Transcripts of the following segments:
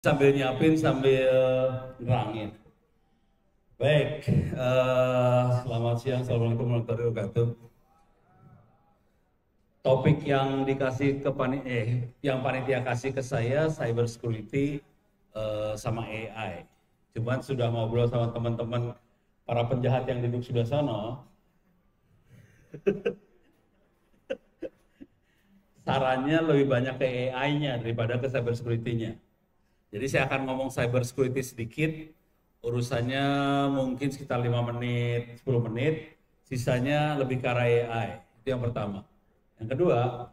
Sambil nyiapin sambil nerangin. Baik, selamat siang, assalamualaikum warahmatullahi wabarakatuh. Topik yang dikasih ke yang panitia kasih ke saya cyber security sama AI. Cuman sudah ngobrol sama teman-teman para penjahat yang duduk sebelah sana, sarannya lebih banyak ke AI-nya daripada ke cyber security-nya. Jadi saya akan ngomong cyber security sedikit, urusannya mungkin sekitar 5 menit, 10 menit, sisanya lebih ke arah AI. Itu yang pertama. Yang kedua,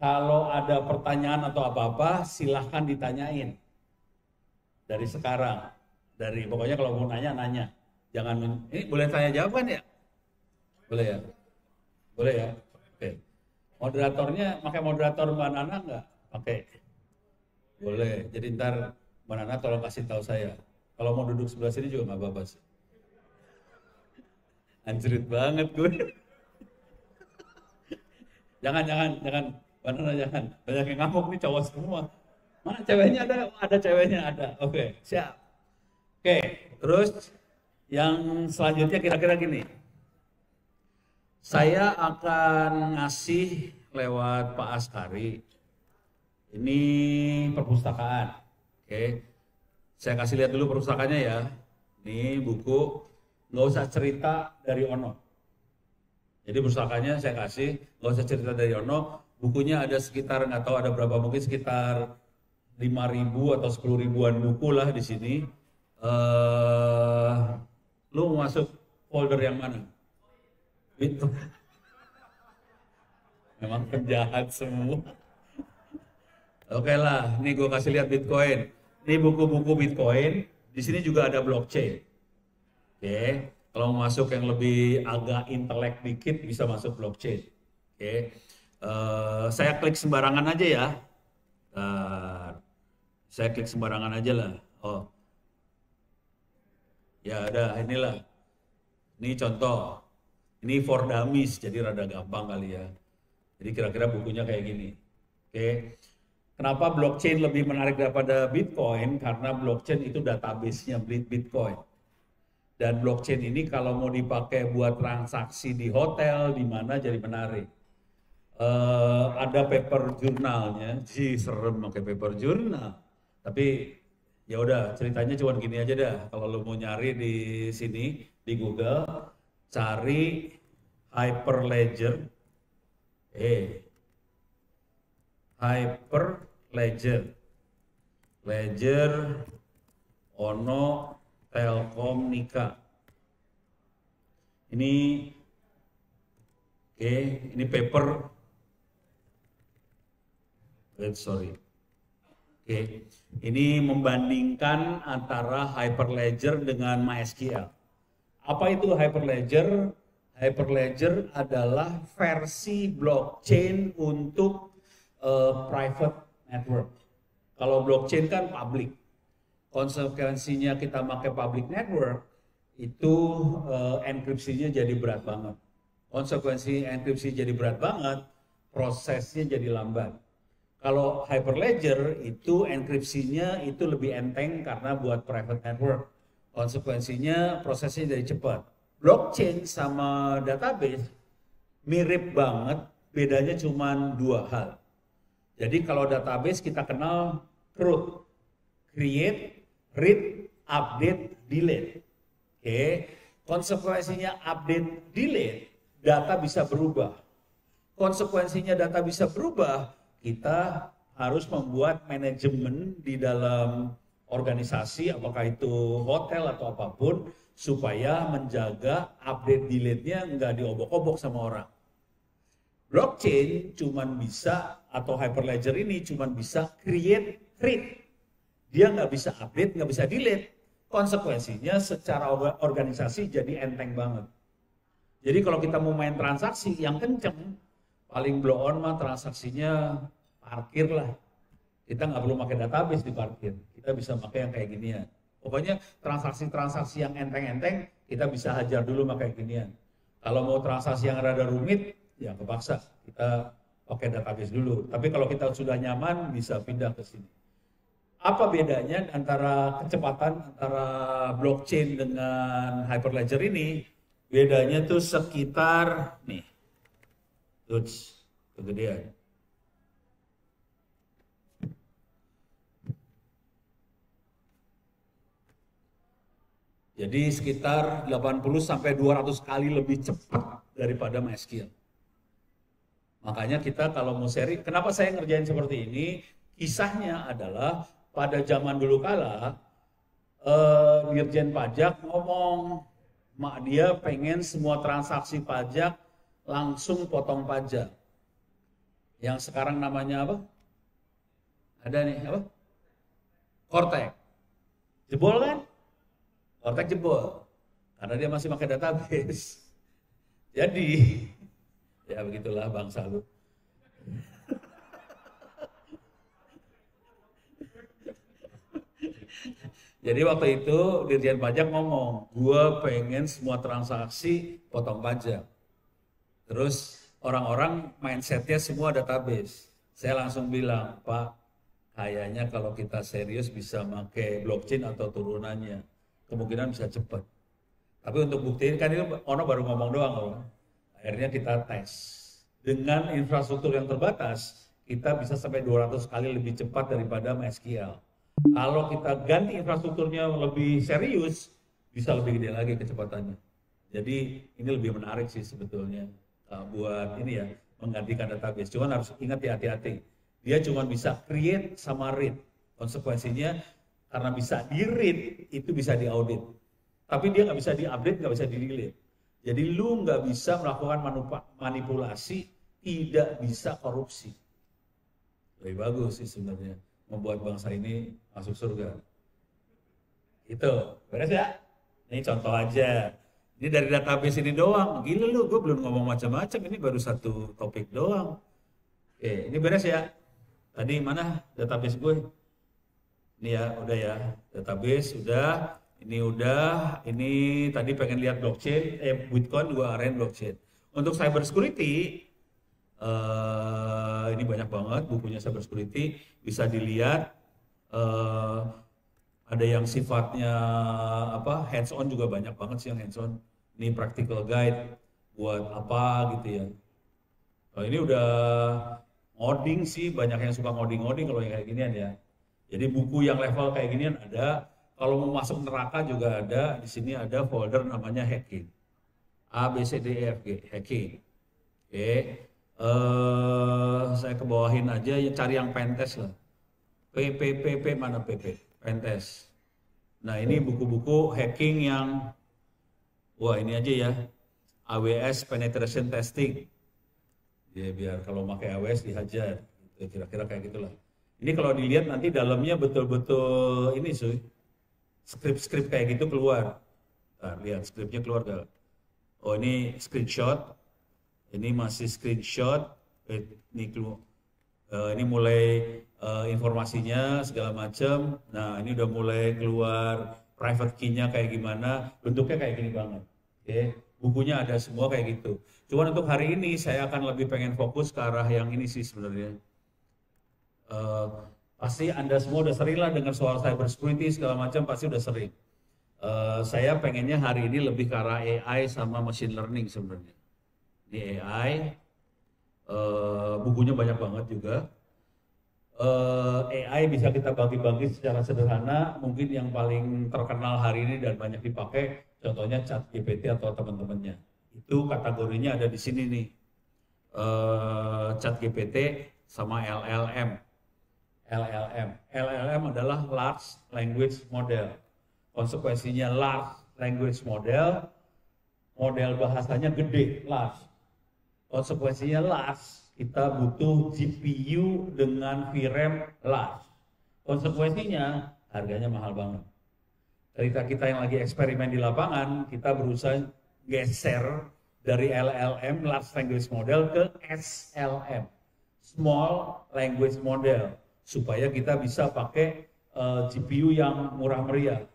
kalau ada pertanyaan atau apa-apa, silahkan ditanyain. Dari sekarang. Pokoknya kalau mau nanya, nanya. Jangan, ini boleh tanya jawaban ya? Boleh ya? Boleh ya? Oke. Moderatornya, pakai moderator Mbak Nana nggak? Pakai. Boleh. Jadi ntar Mbak Nana tolong kasih tahu saya. Kalau mau duduk sebelah sini juga nggak apa-apa sih. Anjrit banget gue. Jangan. Mbak Nana jangan. Banyak yang ngamuk nih cowok semua. Mana ceweknya ada? Ada ceweknya ada. Oke, siap. Oke, terus yang selanjutnya kira-kira gini. Saya akan ngasih lewat Pak Askari. Ini perpustakaan. Oke. Saya kasih lihat dulu perpustakaannya ya. Ini buku, nggak usah cerita dari Ono. Jadi perpustakaannya saya kasih, nggak usah cerita dari Ono. Bukunya ada sekitar, nggak tahu ada berapa, mungkin sekitar 5.000 atau 10 ribuan buku lah di sini. Lu masuk folder yang mana? Itu. Memang penjahat semua. Oke lah, ini gue kasih lihat Bitcoin. Ini buku-buku Bitcoin. Di sini juga ada blockchain. Oke, kalau mau masuk yang lebih agak intelek dikit bisa masuk blockchain. Oke, saya klik sembarangan aja ya. Saya klik sembarangan aja lah. Oh, ya ada inilah. Ini contoh. Ini for dummies, jadi rada gampang kali ya. Jadi kira-kira bukunya kayak gini. Oke. Kenapa blockchain lebih menarik daripada Bitcoin? Karena blockchain itu database-nya Bitcoin. Dan blockchain ini kalau mau dipakai buat transaksi di hotel, di mana jadi menarik. Ada paper jurnalnya, serem pakai paper jurnal. Tapi ya udah ceritanya cuma gini aja dah. Kalau lo mau nyari di sini di Google, cari Hyperledger, Hyperledger, Ledger Ono Telkom Nika. Ini ini paper. Sorry. Ini membandingkan antara Hyperledger dengan MySQL. Apa itu Hyperledger? Hyperledger adalah versi blockchain untuk private network. Kalau blockchain kan public. Konsekuensinya kita pakai public network, itu enkripsinya jadi berat banget. Konsekuensi enkripsi jadi berat banget, prosesnya jadi lambat. Kalau Hyperledger itu enkripsinya itu lebih enteng karena buat private network. Konsekuensinya prosesnya jadi cepat. Blockchain sama database mirip banget, bedanya cuma dua hal. Jadi kalau database kita kenal CRUD, create, read, update, delete. Konsekuensinya update, delete, data bisa berubah. Konsekuensinya data bisa berubah, kita harus membuat manajemen di dalam organisasi, apakah itu hotel atau apapun, supaya menjaga update delete-nya nggak diobok-obok sama orang. Blockchain cuman bisa, atau Hyperledger ini cuman bisa create, read. Dia nggak bisa update, nggak bisa delete. Konsekuensinya secara organisasi jadi enteng banget. Jadi kalau kita mau main transaksi yang kenceng, paling blow on mah transaksinya parkir lah. Kita nggak perlu pakai database di parkir. Kita bisa pakai yang kayak ginian. Pokoknya transaksi-transaksi yang enteng-enteng, kita bisa hajar dulu pakai ginian. Kalau mau transaksi yang rada rumit, ya kepaksa. Kita pakai database dulu. Tapi kalau kita sudah nyaman, bisa pindah ke sini. Apa bedanya antara kecepatan antara blockchain dengan Hyperledger ini? Bedanya tuh sekitar nih, tuh kegedean. Jadi sekitar 80 sampai 200 kali lebih cepat daripada MySQL. Makanya kita kalau mau seri, kenapa saya ngerjain seperti ini? Kisahnya adalah pada zaman dulu kala, Dirjen Pajak ngomong, mak dia pengen semua transaksi pajak langsung potong pajak. Yang sekarang namanya apa? Ada nih, apa? Kortek. Jebol kan? Kortek jebol. Karena dia masih pakai database. Jadi, ya begitulah bangsa lu. Jadi waktu itu Dirjen Pajak ngomong, gue pengen semua transaksi potong pajak. Terus orang-orang mindsetnya semua database. Saya langsung bilang, Pak, kayaknya kalau kita serius bisa pakai blockchain atau turunannya, kemungkinan bisa cepat. Tapi untuk buktiin kan ini Ono baru ngomong doang loh. Akhirnya kita tes. Dengan infrastruktur yang terbatas, kita bisa sampai 200 kali lebih cepat daripada MySQL. Kalau kita ganti infrastrukturnya lebih serius, bisa lebih gede lagi kecepatannya. Jadi ini lebih menarik sih sebetulnya buat ini ya, menggantikan database. Cuman harus ingat ya, hati-hati. Dia cuma bisa create sama read. Konsekuensinya karena bisa di-read, itu bisa di-audit. Tapi dia nggak bisa di-update, nggak bisa di-delete. Jadi lu nggak bisa melakukan manipulasi, tidak bisa korupsi. Lebih bagus sih sebenarnya, membuat bangsa ini masuk surga. Itu, beres ya? Ini contoh aja. Ini dari database ini doang. Gila lu, gue belum ngomong macam-macam. Ini baru satu topik doang. Oke, ini beres ya? Tadi mana database gue? Ini ya, udah ya. Database udah. Ini udah. Ini tadi pengen lihat blockchain. Bitcoin gue arahin blockchain. Untuk cyber security, ini banyak banget bukunya cyber security. Bisa dilihat. Ada yang sifatnya apa hands on juga banyak banget sih yang hands on. Ini practical guide buat apa gitu ya. Kalau ini udah ngoding sih, banyak yang suka ngoding-ngoding kalau yang kayak ginian ya. Jadi buku yang level kayak ginian ada. Kalau mau masuk neraka juga ada. Di sini ada folder namanya hacking. A B C D E F G hacking. Oke. Saya kebawahin aja ya, cari yang pentest lah. P mana PP? Pentest. Nah ini buku-buku hacking yang, wah ini aja ya, AWS penetration testing. Ya biar kalau pakai AWS dihajar, kira-kira kayak gitulah. Ini kalau dilihat nanti dalamnya betul-betul ini sih, skrip-skrip kayak gitu keluar. Nah, lihat skripnya keluar gak? Oh ini screenshot, ini masih screenshot, ini keluar. Ini mulai informasinya segala macam. Nah ini udah mulai keluar private key-nya kayak gimana, bentuknya kayak gini banget. Oke, bukunya ada semua kayak gitu. Cuman untuk hari ini saya akan lebih pengen fokus ke arah yang ini sih sebenarnya. Pasti Anda semua udah sering lah dengar soal cyber security segala macam, pasti udah sering. Saya pengennya hari ini lebih ke arah AI sama machine learning sebenarnya. Ini AI. Bukunya banyak banget juga. AI bisa kita bagi-bagi secara sederhana. Mungkin yang paling terkenal hari ini dan banyak dipakai, contohnya ChatGPT atau teman-temannya. Itu kategorinya ada di sini nih. ChatGPT sama LLM. LLM adalah Large Language Model. Konsekuensinya Large Language Model, model bahasanya gede, large. Konsekuensinya large, kita butuh GPU dengan VRAM large. Konsekuensinya harganya mahal banget. Ketika kita yang lagi eksperimen di lapangan, kita berusaha geser dari LLM, Large Language Model, ke SLM, Small Language Model, supaya kita bisa pakai GPU yang murah meriah.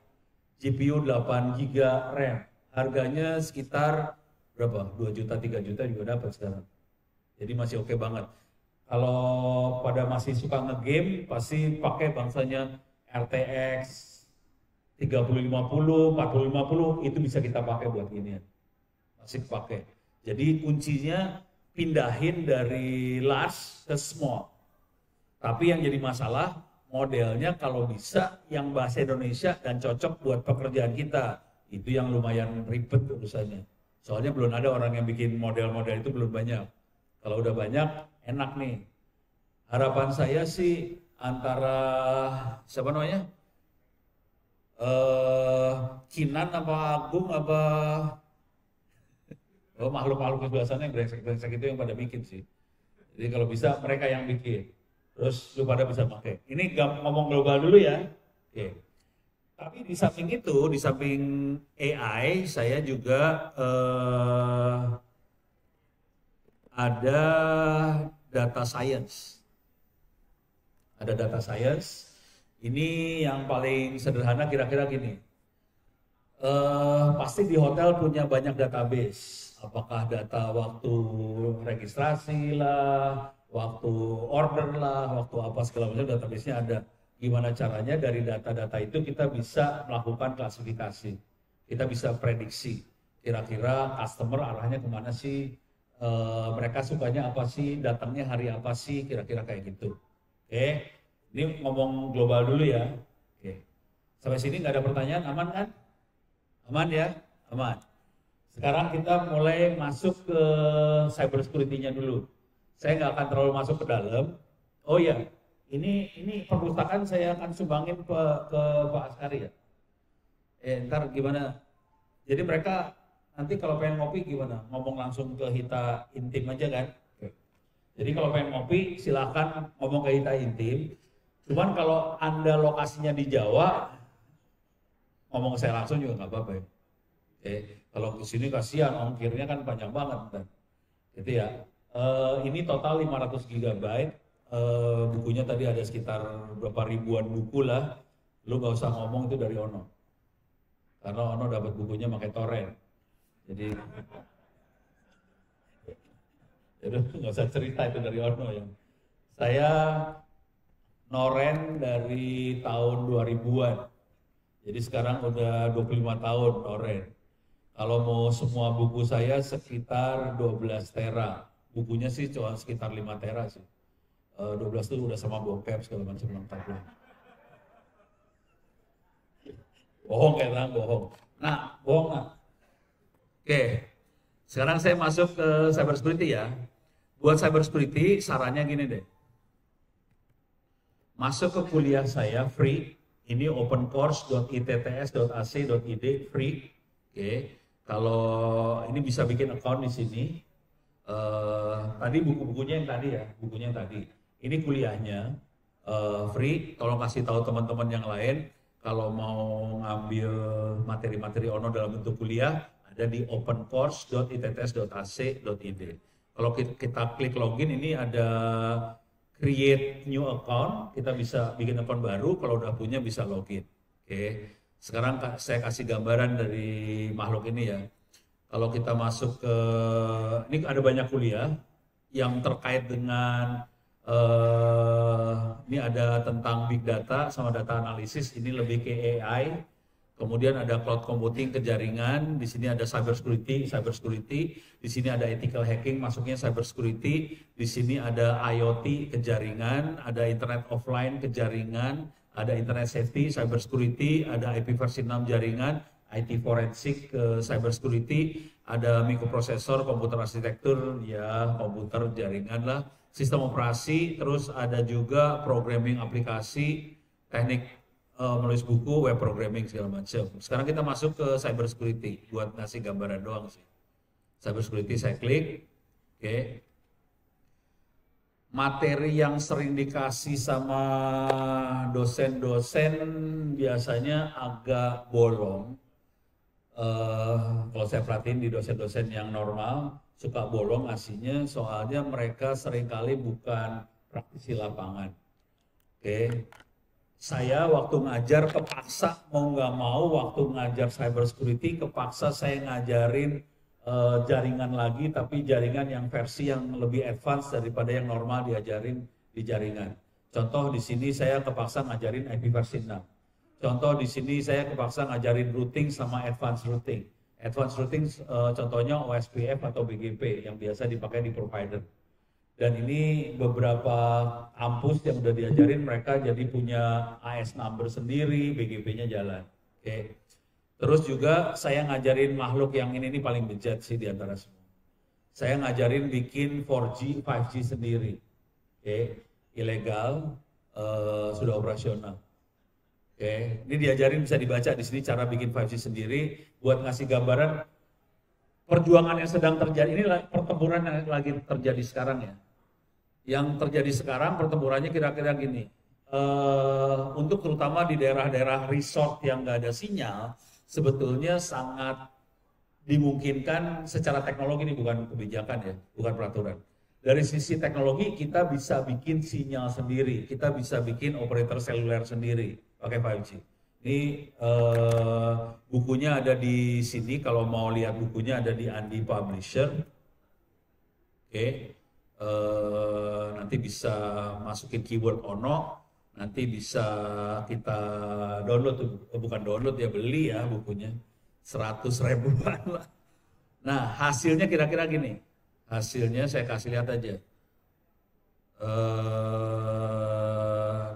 GPU 8 GB RAM, harganya sekitar berapa? 2 juta, 3 juta juga dapat sekarang. Jadi masih oke banget. Kalau pada masih suka nge-game, pasti pakai bangsanya RTX 3050, 4050 itu bisa kita pakai buat ginian. Masih pakai. Jadi kuncinya pindahin dari large ke small. Tapi yang jadi masalah modelnya kalau bisa yang bahasa Indonesia dan cocok buat pekerjaan kita. Itu yang lumayan ribet urusannya. Soalnya belum ada orang yang bikin model-model itu, belum banyak. Kalau udah banyak, enak nih. Harapan saya sih antara siapa namanya? Kinan apa Agung apa makhluk-makhluk sebelah sana yang brengsek-brengsek itu yang pada bikin sih. Jadi kalau bisa mereka yang bikin. Terus lu pada bisa pakai. Ini ngomong global dulu ya. Oke. Tapi di samping itu, di samping AI, saya juga ada data science. Ada data science. Ini yang paling sederhana kira-kira gini. Pasti di hotel punya banyak database. Apakah data waktu registrasi lah, waktu order lah, waktu apa segala macam, database-nya ada. Gimana caranya dari data-data itu kita bisa melakukan klasifikasi. Kita bisa prediksi. Kira-kira customer arahnya kemana sih, mereka sukanya apa sih, datangnya hari apa sih, kira-kira kayak gitu. Oke, ini ngomong global dulu ya. Oke, sampai sini nggak ada pertanyaan, aman kan? Aman ya? Aman. Sekarang kita mulai masuk ke cyber security-nya dulu. Saya nggak akan terlalu masuk ke dalam. Oh ya, ini perpustakaan saya akan sumbangin ke Pak Askari ya. Ntar gimana? Jadi mereka nanti kalau pengen ngopi gimana? Ngomong langsung ke Hita Intim aja kan? Jadi kalau pengen ngopi silakan ngomong ke Hita Intim. Cuman kalau Anda lokasinya di Jawa, ngomong ke saya langsung juga nggak apa-apa ya. Kalau ke sini kasihan, ongkirnya kan panjang banget kan. Gitu ya. Ini total 500 GB. Bukunya tadi ada sekitar berapa ribuan buku lah. Lu nggak usah ngomong itu dari Ono. Karena Ono dapat bukunya pakai torrent. Jadi nggak usah cerita itu dari Ono ya. Saya noren dari tahun 2000-an. Jadi sekarang udah 25 tahun noren. Kalau mau semua buku saya sekitar 12 tera. Bukunya sih cuma sekitar 5 tera sih. 12 itu udah sama bokep segala macam lengkap lah. Bohong kayak bohong. Nah, bohong nah. Oke, sekarang saya masuk ke cyber security ya. Buat cyber security, sarannya gini deh. Masuk ke kuliah saya free. Ini opencourse.itts.ac.id free. Oke, kalau ini bisa bikin account di sini. Tadi buku-bukunya yang tadi ya, bukunya yang tadi. Ini kuliahnya free. Tolong kasih tahu teman-teman yang lain kalau mau ngambil materi-materi Ono dalam bentuk kuliah ada di opencourse.itts.ac.id. Kalau kita klik login ini ada create new account, kita bisa bikin account baru. Kalau udah punya bisa login. Oke. Sekarang saya kasih gambaran dari makhluk ini ya. Kalau kita masuk ke, ini ada banyak kuliah yang terkait dengan, ini ada tentang big data sama data analisis, ini lebih ke AI. Kemudian ada cloud computing ke jaringan, di sini ada cyber security, di sini ada ethical hacking, masuknya cyber security, di sini ada IoT ke jaringan, ada internet offline ke jaringan, ada internet safety, cyber security, ada IP versi 6 jaringan, IT forensik ke cyber security, ada mikroprosesor, komputer arsitektur, ya komputer jaringan lah, sistem operasi, terus ada juga programming aplikasi, teknik menulis buku, web programming segala macam. Sekarang kita masuk ke cyber security, buat ngasih gambaran doang sih. Cyber security saya klik, oke. Materi yang sering dikasih sama dosen-dosen biasanya agak bolong. Kalau saya perhatiin di dosen-dosen yang normal suka bolong ngasihnya, soalnya mereka seringkali bukan praktisi lapangan. Oke. Saya waktu ngajar kepaksa mau nggak mau, waktu ngajar cyber security kepaksa saya ngajarin jaringan lagi, tapi jaringan yang versi yang lebih advance daripada yang normal diajarin di jaringan. Contoh di sini saya kepaksa ngajarin IP versi 6. Contoh di sini saya kepaksa ngajarin routing sama advanced routing. Advanced routing contohnya OSPF atau BGP yang biasa dipakai di provider. Dan ini beberapa kampus yang udah diajarin mereka jadi punya AS number sendiri, BGP-nya jalan. Oke. Terus juga saya ngajarin makhluk yang ini paling bejat sih di antara semua. Saya ngajarin bikin 4G, 5G sendiri. Oke. Ilegal, sudah operasional. Oke, ini diajarin bisa dibaca di sini cara bikin 5G sendiri buat ngasih gambaran perjuangan yang sedang terjadi. Ini pertempuran yang lagi terjadi sekarang ya. Yang terjadi sekarang pertempurannya kira-kira gini. Untuk terutama di daerah-daerah resort yang nggak ada sinyal, sebetulnya sangat dimungkinkan secara teknologi, ini bukan kebijakan ya, bukan peraturan. Dari sisi teknologi kita bisa bikin sinyal sendiri, kita bisa bikin operator seluler sendiri pakai 5G. Ini bukunya ada di sini, kalau mau lihat bukunya ada di Andi Publisher. Oke, nanti bisa masukin keyword Ono, nanti bisa kita download, bukan download ya, beli ya bukunya, 100 ribuan lah. Nah hasilnya kira-kira gini, hasilnya saya kasih lihat aja.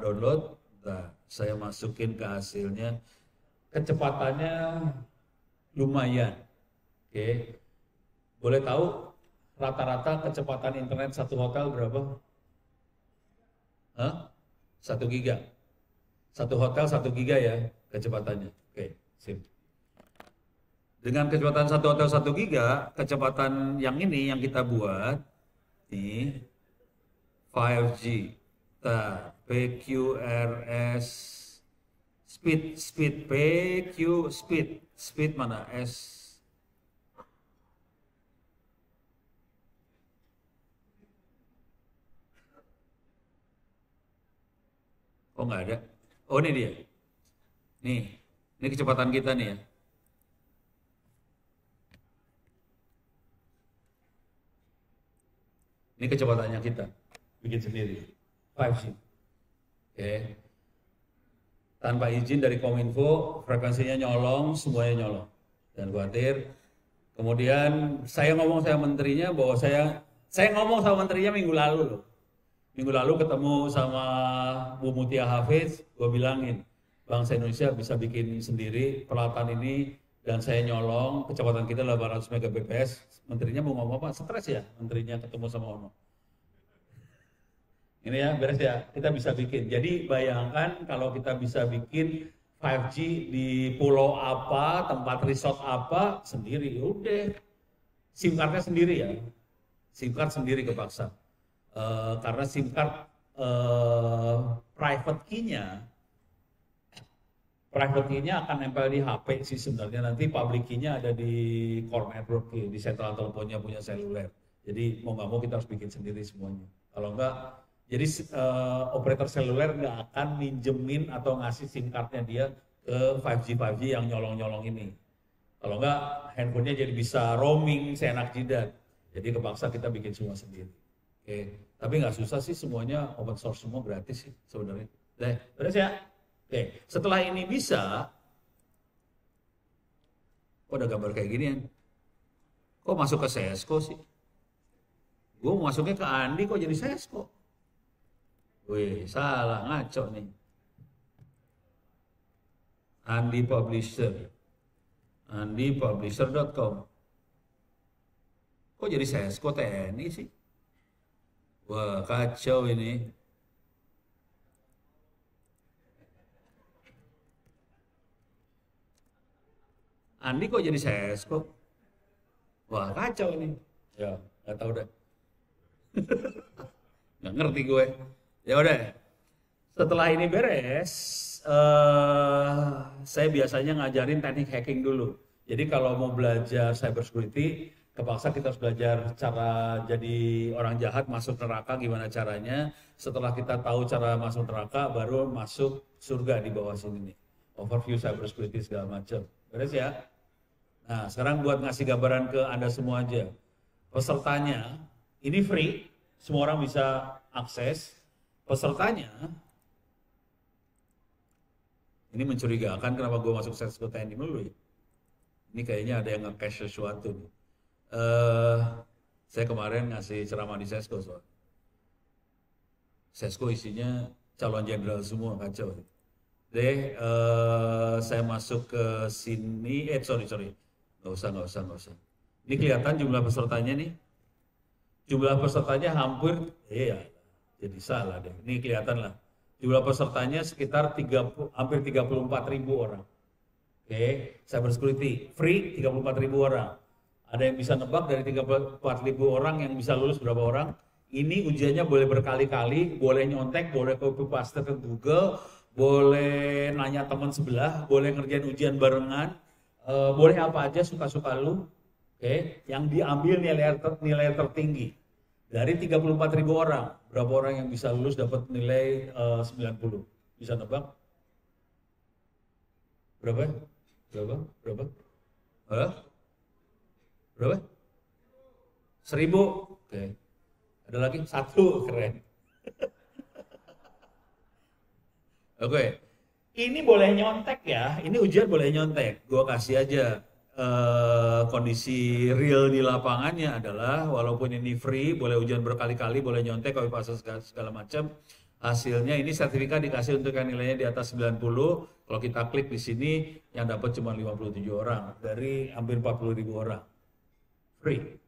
Download, nah, saya masukin ke hasilnya, kecepatannya lumayan. Oke, boleh tahu rata-rata kecepatan internet satu hotel berapa? 1 giga. Satu hotel 1 giga ya kecepatannya. Oke, sip. Dengan kecepatan satu hotel 1 giga, kecepatan yang ini yang kita buat, nih, 5G. Nah, PQRS speed PQ speed mana S, oh nggak ada, oh ini dia, ini kecepatan kita nih ya. Ini kecepatannya kita bikin sendiri 5G. Oke. Tanpa izin dari Kominfo, frekuensinya nyolong, semuanya nyolong. Dan khawatir. Kemudian saya ngomong sama menterinya bahwa saya ngomong sama menterinya minggu lalu loh. Minggu lalu ketemu sama Bu Mutia Hafiz, gue bilangin, bangsa Indonesia bisa bikin sendiri peralatan ini, dan saya nyolong, kecepatan kita 800 Mbps. Menterinya mau ngomong apa? Stres ya menterinya ketemu sama Ono. Ini ya, beres ya, kita bisa bikin. Jadi bayangkan kalau kita bisa bikin 5G di pulau apa, tempat resort apa, sendiri. Udah, SIM cardnya sendiri ya. SIM card sendiri kepaksa. Karena SIM card private key-nya akan nempel di HP sih sebenarnya. Nanti public key-nya ada di core network, di sentral teleponnya punya seluler. Jadi mau nggak mau kita harus bikin sendiri semuanya. Kalau enggak, jadi operator seluler nggak akan minjemin atau ngasih SIM card-nya dia ke 5G yang nyolong-nyolong ini. Kalau enggak, handphonenya jadi bisa roaming seenak jidat. Jadi kepaksa kita bikin semua sendiri. Oke, tapi nggak susah sih, semuanya open source, semua gratis sih sebenarnya. Beres ya? Oke, setelah ini bisa, kok ada gambar kayak gini ya? Kok masuk ke Sesko sih? Gue mau masuknya ke Andi, kok jadi Sesko? Wih, salah, ngaco nih. Andi Publisher, andipublisher.com. Kok jadi Sesko TNI sih? Wah, kacau ini. Andi kok jadi Sesko? Wah, kacau ini. Ya, nggak tahu deh. Nggak ngerti gue. Ya udah. Setelah ini beres, saya biasanya ngajarin teknik hacking dulu. Jadi kalau mau belajar cyber security, kepaksa kita harus belajar cara jadi orang jahat masuk neraka, gimana caranya. Setelah kita tahu cara masuk neraka, baru masuk surga di bawah sini nih. Overview cyber security segala macam. Beres ya? Nah, sekarang buat ngasih gambaran ke Anda semua aja. Pesertanya, ini free, semua orang bisa akses. pesertanya, ini mencurigakan kenapa gue masuk Sesko TNI dulu ya. Ini kayaknya ada yang nge-cash sesuatu nih. Saya kemarin ngasih ceramah di Sesko soal. Sesko isinya calon jenderal semua, kacau. Saya masuk ke sini, sorry. Nggak usah. Ini kelihatan jumlah pesertanya nih. Jumlah pesertanya hampir, jadi salah deh. Ini kelihatan lah. Jumlah pesertanya sekitar hampir 34.000 orang. Oke, cyber security free 34.000 orang. Ada yang bisa nebak dari 34.000 orang yang bisa lulus berapa orang? Ini ujiannya boleh berkali-kali, boleh nyontek, boleh copy paste ke Google, boleh nanya teman sebelah, boleh ngerjain ujian barengan, boleh apa aja suka-suka lu. Oke, yang diambil nilai tertinggi. Dari 34.000 orang, berapa orang yang bisa lulus dapat nilai 90? Bisa nebak? Berapa? Hah? Berapa? 1.000. Oke. Ada lagi? 1, keren. Oke. Ini boleh nyontek ya, ini ujian boleh nyontek. Gua kasih aja kondisi real di lapangannya adalah walaupun ini free, boleh ujian berkali-kali, boleh nyontek, copy paste segala macam. Hasilnya ini sertifikat dikasih untuk yang nilainya di atas 90. Kalau kita klik di sini yang dapat cuma 57 orang dari hampir 40.000 orang. Free.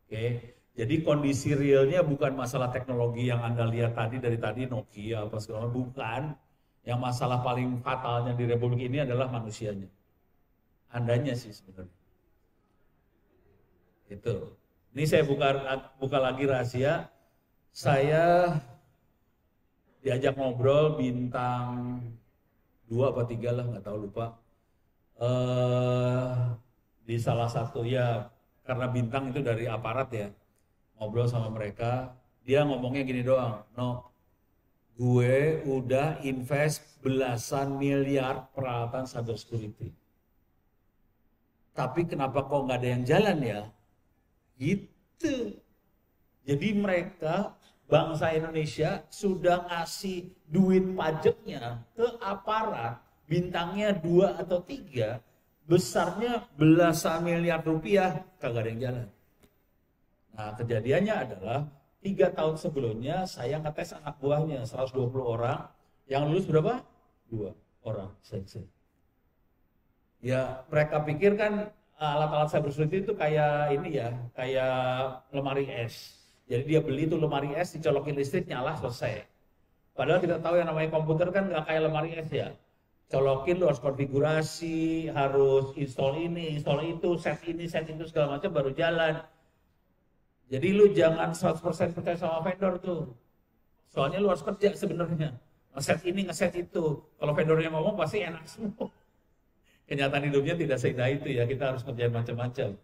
Oke. Jadi kondisi realnya bukan masalah teknologi yang Anda lihat dari tadi Nokia apa segala macam, bukan. Yang masalah paling fatalnya di Republik ini adalah manusianya. Andanya sih sebenarnya. Itu. Ini saya buka lagi rahasia. Saya diajak ngobrol bintang 2 apa 3 lah, nggak tahu, lupa. Di salah satu ya, karena bintang itu dari aparat ya. Ngobrol sama mereka, dia ngomongnya gini doang, no, gue udah invest belasan miliar peralatan cyber security. Tapi kenapa kok nggak ada yang jalan ya? Gitu. Jadi mereka, bangsa Indonesia sudah ngasih duit pajaknya ke aparat, bintangnya 2 atau 3, besarnya belasan miliar rupiah, kagak ada yang jalan. Nah kejadiannya adalah 3 tahun sebelumnya saya ngetes anak buahnya, 120 orang, yang lulus berapa? 2 orang saja. Ya mereka pikir kan alat-alat cyber security itu kayak ini ya, kayak lemari es. Jadi dia beli tuh lemari es, dicolokin listrik, nyala, selesai. Padahal kita tahu yang namanya komputer kan nggak kayak lemari es ya. Colokin lu harus konfigurasi, harus install ini, install itu, set ini, set itu segala macam baru jalan. Jadi lu jangan 100% percaya sama vendor tuh. Soalnya lu harus kerja sebenarnya. Ngeset ini, ngeset itu. Kalau vendornya ngomong pasti enak semua. Kenyataan hidupnya tidak seindah itu ya, kita harus kerjain macam-macam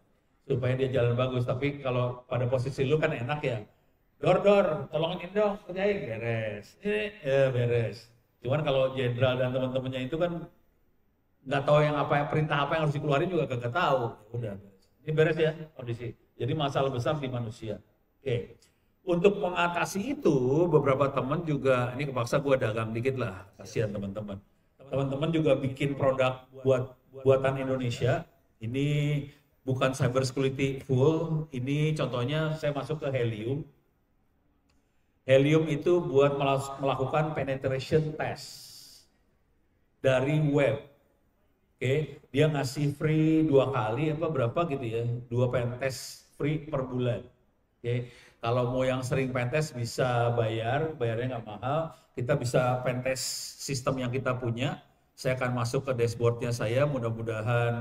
supaya dia jalan bagus. Tapi kalau pada posisi lu kan enak ya, dor, tolongin dong, kerjain, beres, beres. Cuman kalau jenderal dan teman-temannya itu kan nggak tahu yang perintah apa yang harus dikeluarin juga gak tahu. Udah, ini beres ya kondisi. Jadi masalah besar di manusia. Oke. Untuk mengatasi itu, beberapa teman juga, ini kepaksa gue dagang dikit lah, kasihan teman-teman. Teman-teman juga bikin produk buatan Indonesia. Ini bukan cyber security full. Ini contohnya saya masuk ke Helium. Helium itu buat melakukan penetration test dari web. Oke, dia ngasih free 2 kali apa berapa gitu ya, 2 pentest free per bulan. Oke, kalau mau yang sering pentest bisa bayarnya nggak mahal. Kita bisa pentest sistem yang kita punya. Saya akan masuk ke dashboardnya saya, mudah-mudahan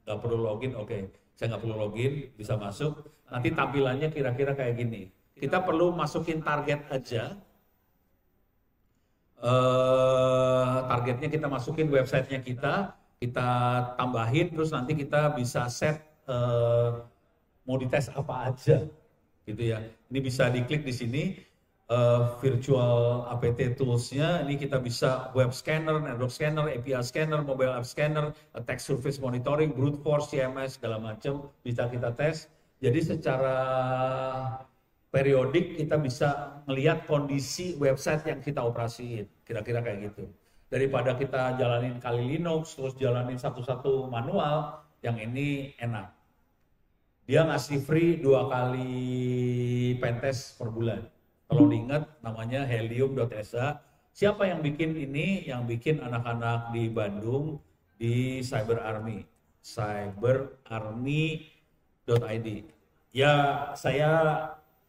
nggak perlu login. Oke, saya nggak perlu login, bisa masuk. Nanti tampilannya kira-kira kayak gini. Kita perlu masukin target aja. Targetnya kita masukin websitenya kita tambahin, terus nanti kita bisa set mau dites apa aja, gitu ya. Ini bisa diklik di sini. Virtual APT tools-nya, ini kita bisa web scanner, network scanner, API scanner, mobile app scanner, attack surface monitoring, brute force, CMS, segala macam bisa kita tes. Jadi secara periodik kita bisa melihat kondisi website yang kita operasiin, kira-kira kayak gitu. Daripada kita jalanin kali Linux, terus jalanin satu-satu manual, yang ini enak. Dia ngasih free 2 kali pentest per bulan. Kalau diingat namanya helium.sa. Siapa yang bikin ini? Yang bikin anak-anak di Bandung di Cyber Army. cyberarmy.id. Ya saya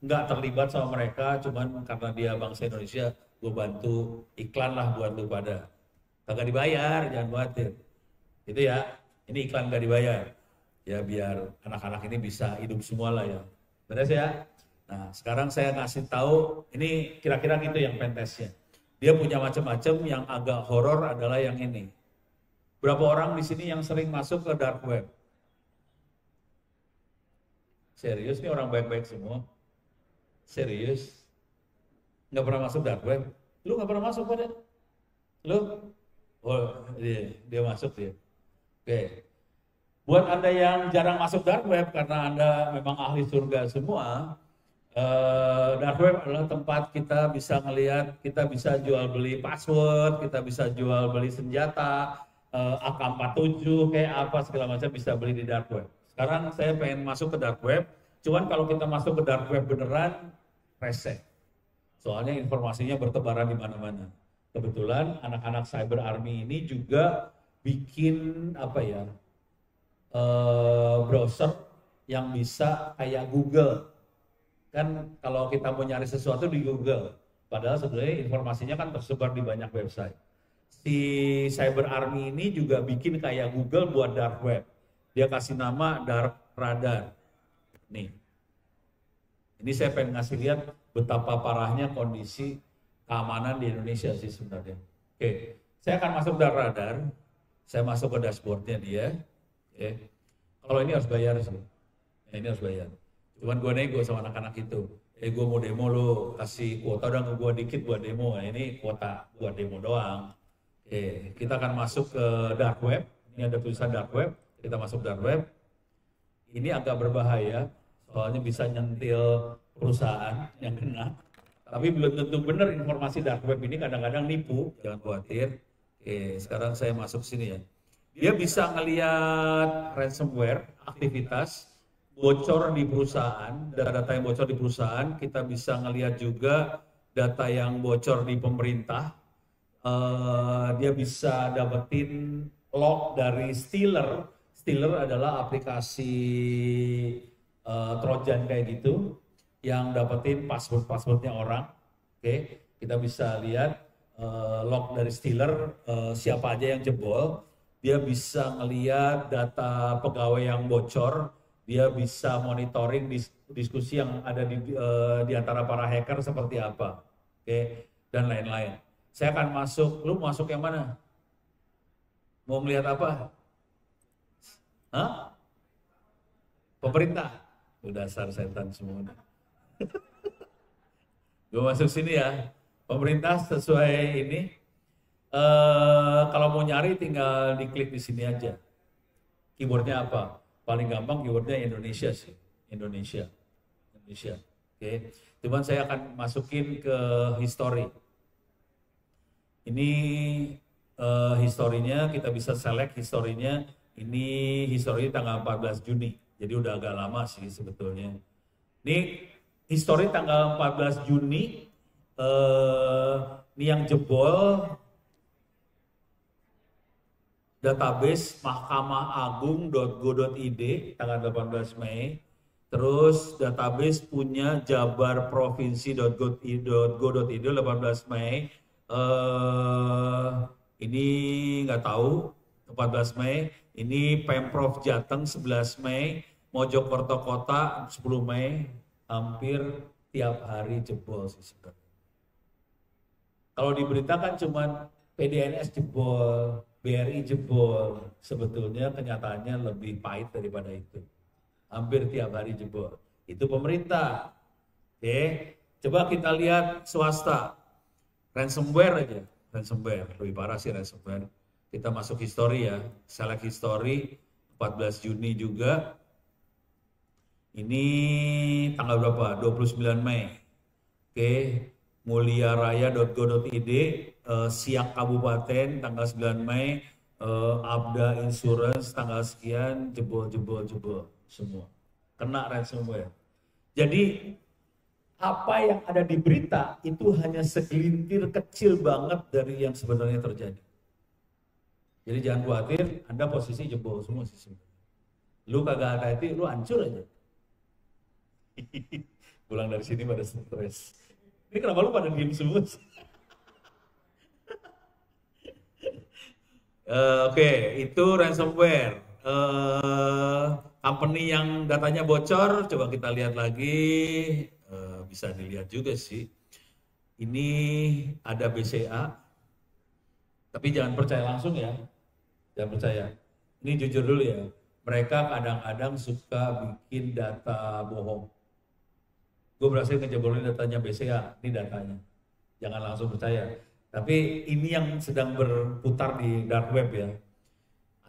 nggak terlibat sama mereka, cuman karena dia bangsa Indonesia, gue bantu iklan lah buat lu pada. Kagak dibayar, jangan khawatir. Itu ya, ini iklan nggak dibayar. Ya biar anak-anak ini bisa hidup semua lah ya. Beres ya? Nah sekarang saya ngasih tahu, ini kira-kira gitu yang pentestnya. Dia punya macam-macam, yang agak horor adalah yang ini. Berapa orang di sini yang sering masuk ke dark web? Serius nih orang baik-baik semua? Serius? Nggak pernah masuk dark web? Lu nggak pernah masuk pada? Lu? Oh dia masuk dia. Oke. Buat Anda yang jarang masuk dark web karena Anda memang ahli surga semua, dark web adalah tempat kita bisa ngelihat, kita bisa jual beli password, kita bisa jual beli senjata, AK-47 kayak apa segala macam bisa beli di dark web. Sekarang saya pengen masuk ke dark web, cuman kalau kita masuk ke dark web beneran resek. Soalnya informasinya bertebaran di mana-mana. Kebetulan anak-anak Cyber Army ini juga bikin apa ya? Browser yang bisa kayak Google. Kan kalau kita mau nyari sesuatu di Google, padahal sebenarnya informasinya kan tersebar di banyak website. Si Cyber Army ini juga bikin kayak Google buat dark web. Dia kasih nama Dark Radar. Nih. Ini saya pengen ngasih lihat betapa parahnya kondisi keamanan di Indonesia sih sebenarnya. Oke, saya akan masuk Dark Radar. Saya masuk ke dashboardnya dia. Oke. Kalau ini harus bayar sih. Ya, ini harus bayar. Cuman gue nego sama anak-anak itu. Gue mau demo lo, kasih kuota udah ke gue dikit buat demo. Nah, ini kuota buat demo doang. Oke, kita akan masuk ke dark web. Ini ada tulisan dark web. Kita masuk dark web. Ini agak berbahaya. Soalnya bisa nyentil perusahaan yang kena. Tapi belum tentu benar informasi dark web ini, kadang-kadang nipu. Jangan khawatir. Oke, sekarang saya masuk sini ya. Dia bisa ngelihat ransomware, aktivitas, bocor di perusahaan, data-data yang bocor di perusahaan. Kita bisa ngelihat juga data yang bocor di pemerintah. Dia bisa dapetin log dari Stealer. Stealer adalah aplikasi Trojan kayak gitu, yang dapetin password-passwordnya orang. Oke, kita bisa lihat log dari Stealer, siapa aja yang jebol. Dia bisa ngelihat data pegawai yang bocor, dia bisa monitoring diskusi yang ada di antara para hacker seperti apa, oke, dan lain-lain. Saya akan masuk, lu masuk yang mana? Mau melihat apa? Hah? Pemerintah? Udah dasar setan semua. Gue masuk sini ya. Pemerintah sesuai ini. Kalau mau nyari tinggal diklik di sini aja. Keywordnya apa? Paling gampang keywordnya Indonesia sih. Indonesia. Oke. Cuman saya akan masukin ke history. Ini historinya, kita bisa select historinya. Ini history tanggal 14 Juni. Jadi udah agak lama sih sebetulnya. Ini history tanggal 14 Juni. Ini yang jebol. Database mahkamaagung.go.id tanggal 18 Mei. Terus database punya jabarprovinsi.go.id 18 Mei. Ini nggak tahu 14 Mei. Ini Pemprov Jateng 11 Mei. Mojokerto Kota 10 Mei. Hampir tiap hari jebol sih sebenarnya. Kalau diberitakan cuman PDNS jebol, BRI jebol, sebetulnya kenyataannya lebih pahit daripada itu. Hampir tiap hari jebol. Itu pemerintah. Oke, coba kita lihat swasta. Ransomware aja. Ransomware, lebih parah sih ransomware. Kita masuk history ya. Select history, 14 Juni juga. Ini tanggal berapa? 29 Mei. Oke, muliaraya.go.id, Siak Kabupaten tanggal 9 Mei, Abda Insurance tanggal sekian, jebol semua. Kena ransomware. Jadi apa yang ada di berita itu hanya segelintir kecil banget dari yang sebenarnya terjadi. Jadi jangan khawatir, Anda posisi jebol semua sih sebenarnya. Lu kagak hati-hati, lu hancur aja. Pulang dari sini pada stres. Ini kenapa lu pada diem semua sih? Oke, itu ransomware. Company yang datanya bocor, coba kita lihat lagi. Bisa dilihat juga sih. Ini ada BCA, tapi jangan percaya langsung ya. Jangan percaya. Ini jujur dulu ya. Mereka kadang-kadang suka bikin data bohong. Gue berhasil ngejebolin datanya BCA, ini datanya. Jangan langsung percaya. Tapi ini yang sedang berputar di dark web ya.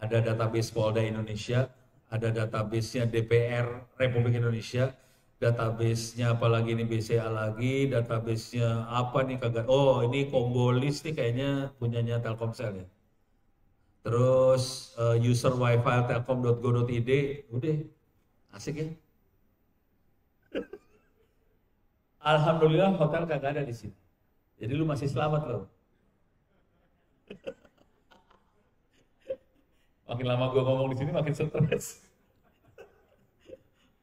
Ada database Polda Indonesia, ada database-nya DPR Republik Indonesia, database-nya apalagi ini BCA lagi, database-nya apa nih kagak. Oh, ini Kombolis nih kayaknya punyanya Telkomsel ya. Terus user wifi telkom.go.id, udah asik ya. Alhamdulillah hotel kagak ada di sini. Jadi lu masih selamat loh. Makin lama gue ngomong di sini makin stres.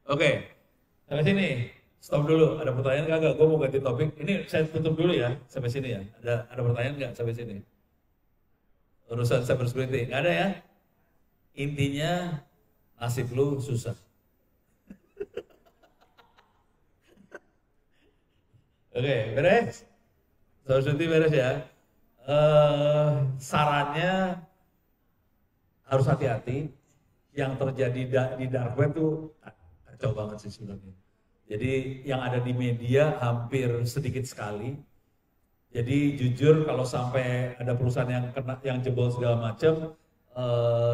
Oke, sampai sini. Stop dulu. Ada pertanyaan kagak? Gue mau ganti topik. Ini saya tutup dulu ya sampai sini ya. Ada pertanyaan nggak sampai sini? Urusan cyber security nggak ada ya? Intinya nasib lu susah. Oke, beres. Cyber security beres ya. Sarannya harus hati-hati. Yang terjadi di dark web tuh kacau banget sih sebenarnya. Jadi yang ada di media hampir sedikit sekali. Jadi jujur kalau sampai ada perusahaan yang kena, yang jebol segala macam,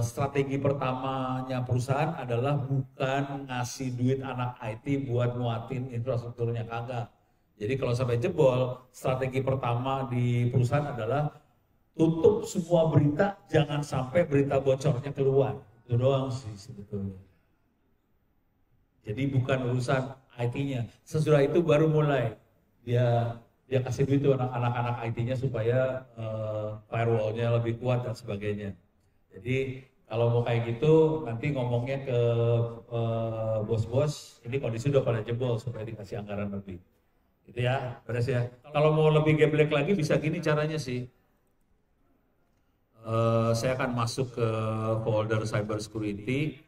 strategi pertamanya perusahaan adalah bukan ngasih duit anak IT buat muatin infrastrukturnya, kagak. Jadi kalau sampai jebol, strategi pertama di perusahaan adalah tutup semua berita, jangan sampai berita bocornya keluar. Itu doang sih sebetulnya. Jadi bukan urusan IT-nya. Sesudah itu baru mulai dia kasih duit tuh anak-anak IT-nya supaya firewall-nya lebih kuat dan sebagainya. Jadi kalau mau kayak gitu nanti ngomongnya ke bos-bos, ini kondisi udah pada jebol supaya dikasih anggaran lebih. Gitu ya, beres ya. Kalau mau lebih geblek lagi bisa gini caranya sih. Saya akan masuk ke folder cyber security.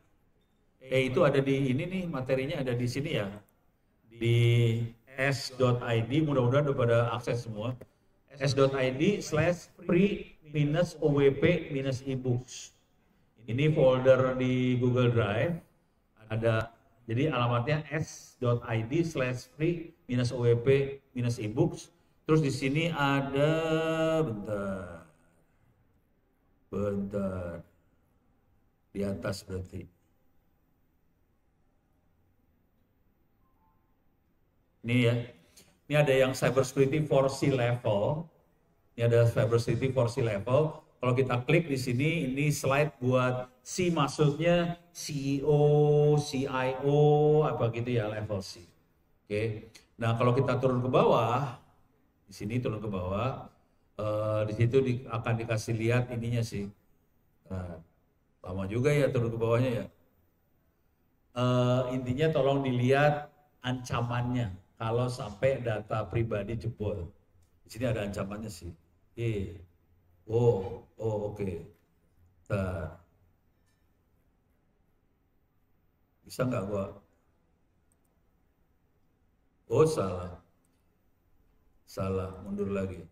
Itu ada di ini nih, materinya ada di sini ya. Di s.id, mudah-mudahan udah pada akses semua. s.id/free-owp-ebooks. Ini folder di Google Drive. Ada, jadi alamatnya s.id/free-owp-ebooks. Terus di sini ada, bentar, di atas berarti. Ini ya, ini ada yang cyber security for C-level. Ini ada cyber security for C-level. Kalau kita klik di sini, ini slide buat C, maksudnya CEO, CIO, apa gitu ya, level C. Oke. Nah, kalau kita turun ke bawah, di sini turun ke bawah, di situ akan dikasih lihat ininya sih. Nah, lama juga ya turun ke bawahnya ya. Intinya tolong dilihat ancamannya kalau sampai data pribadi jebol. Di sini ada ancamannya sih. Oke. Nah, bisa nggak gua? Oh, salah, mundur lagi.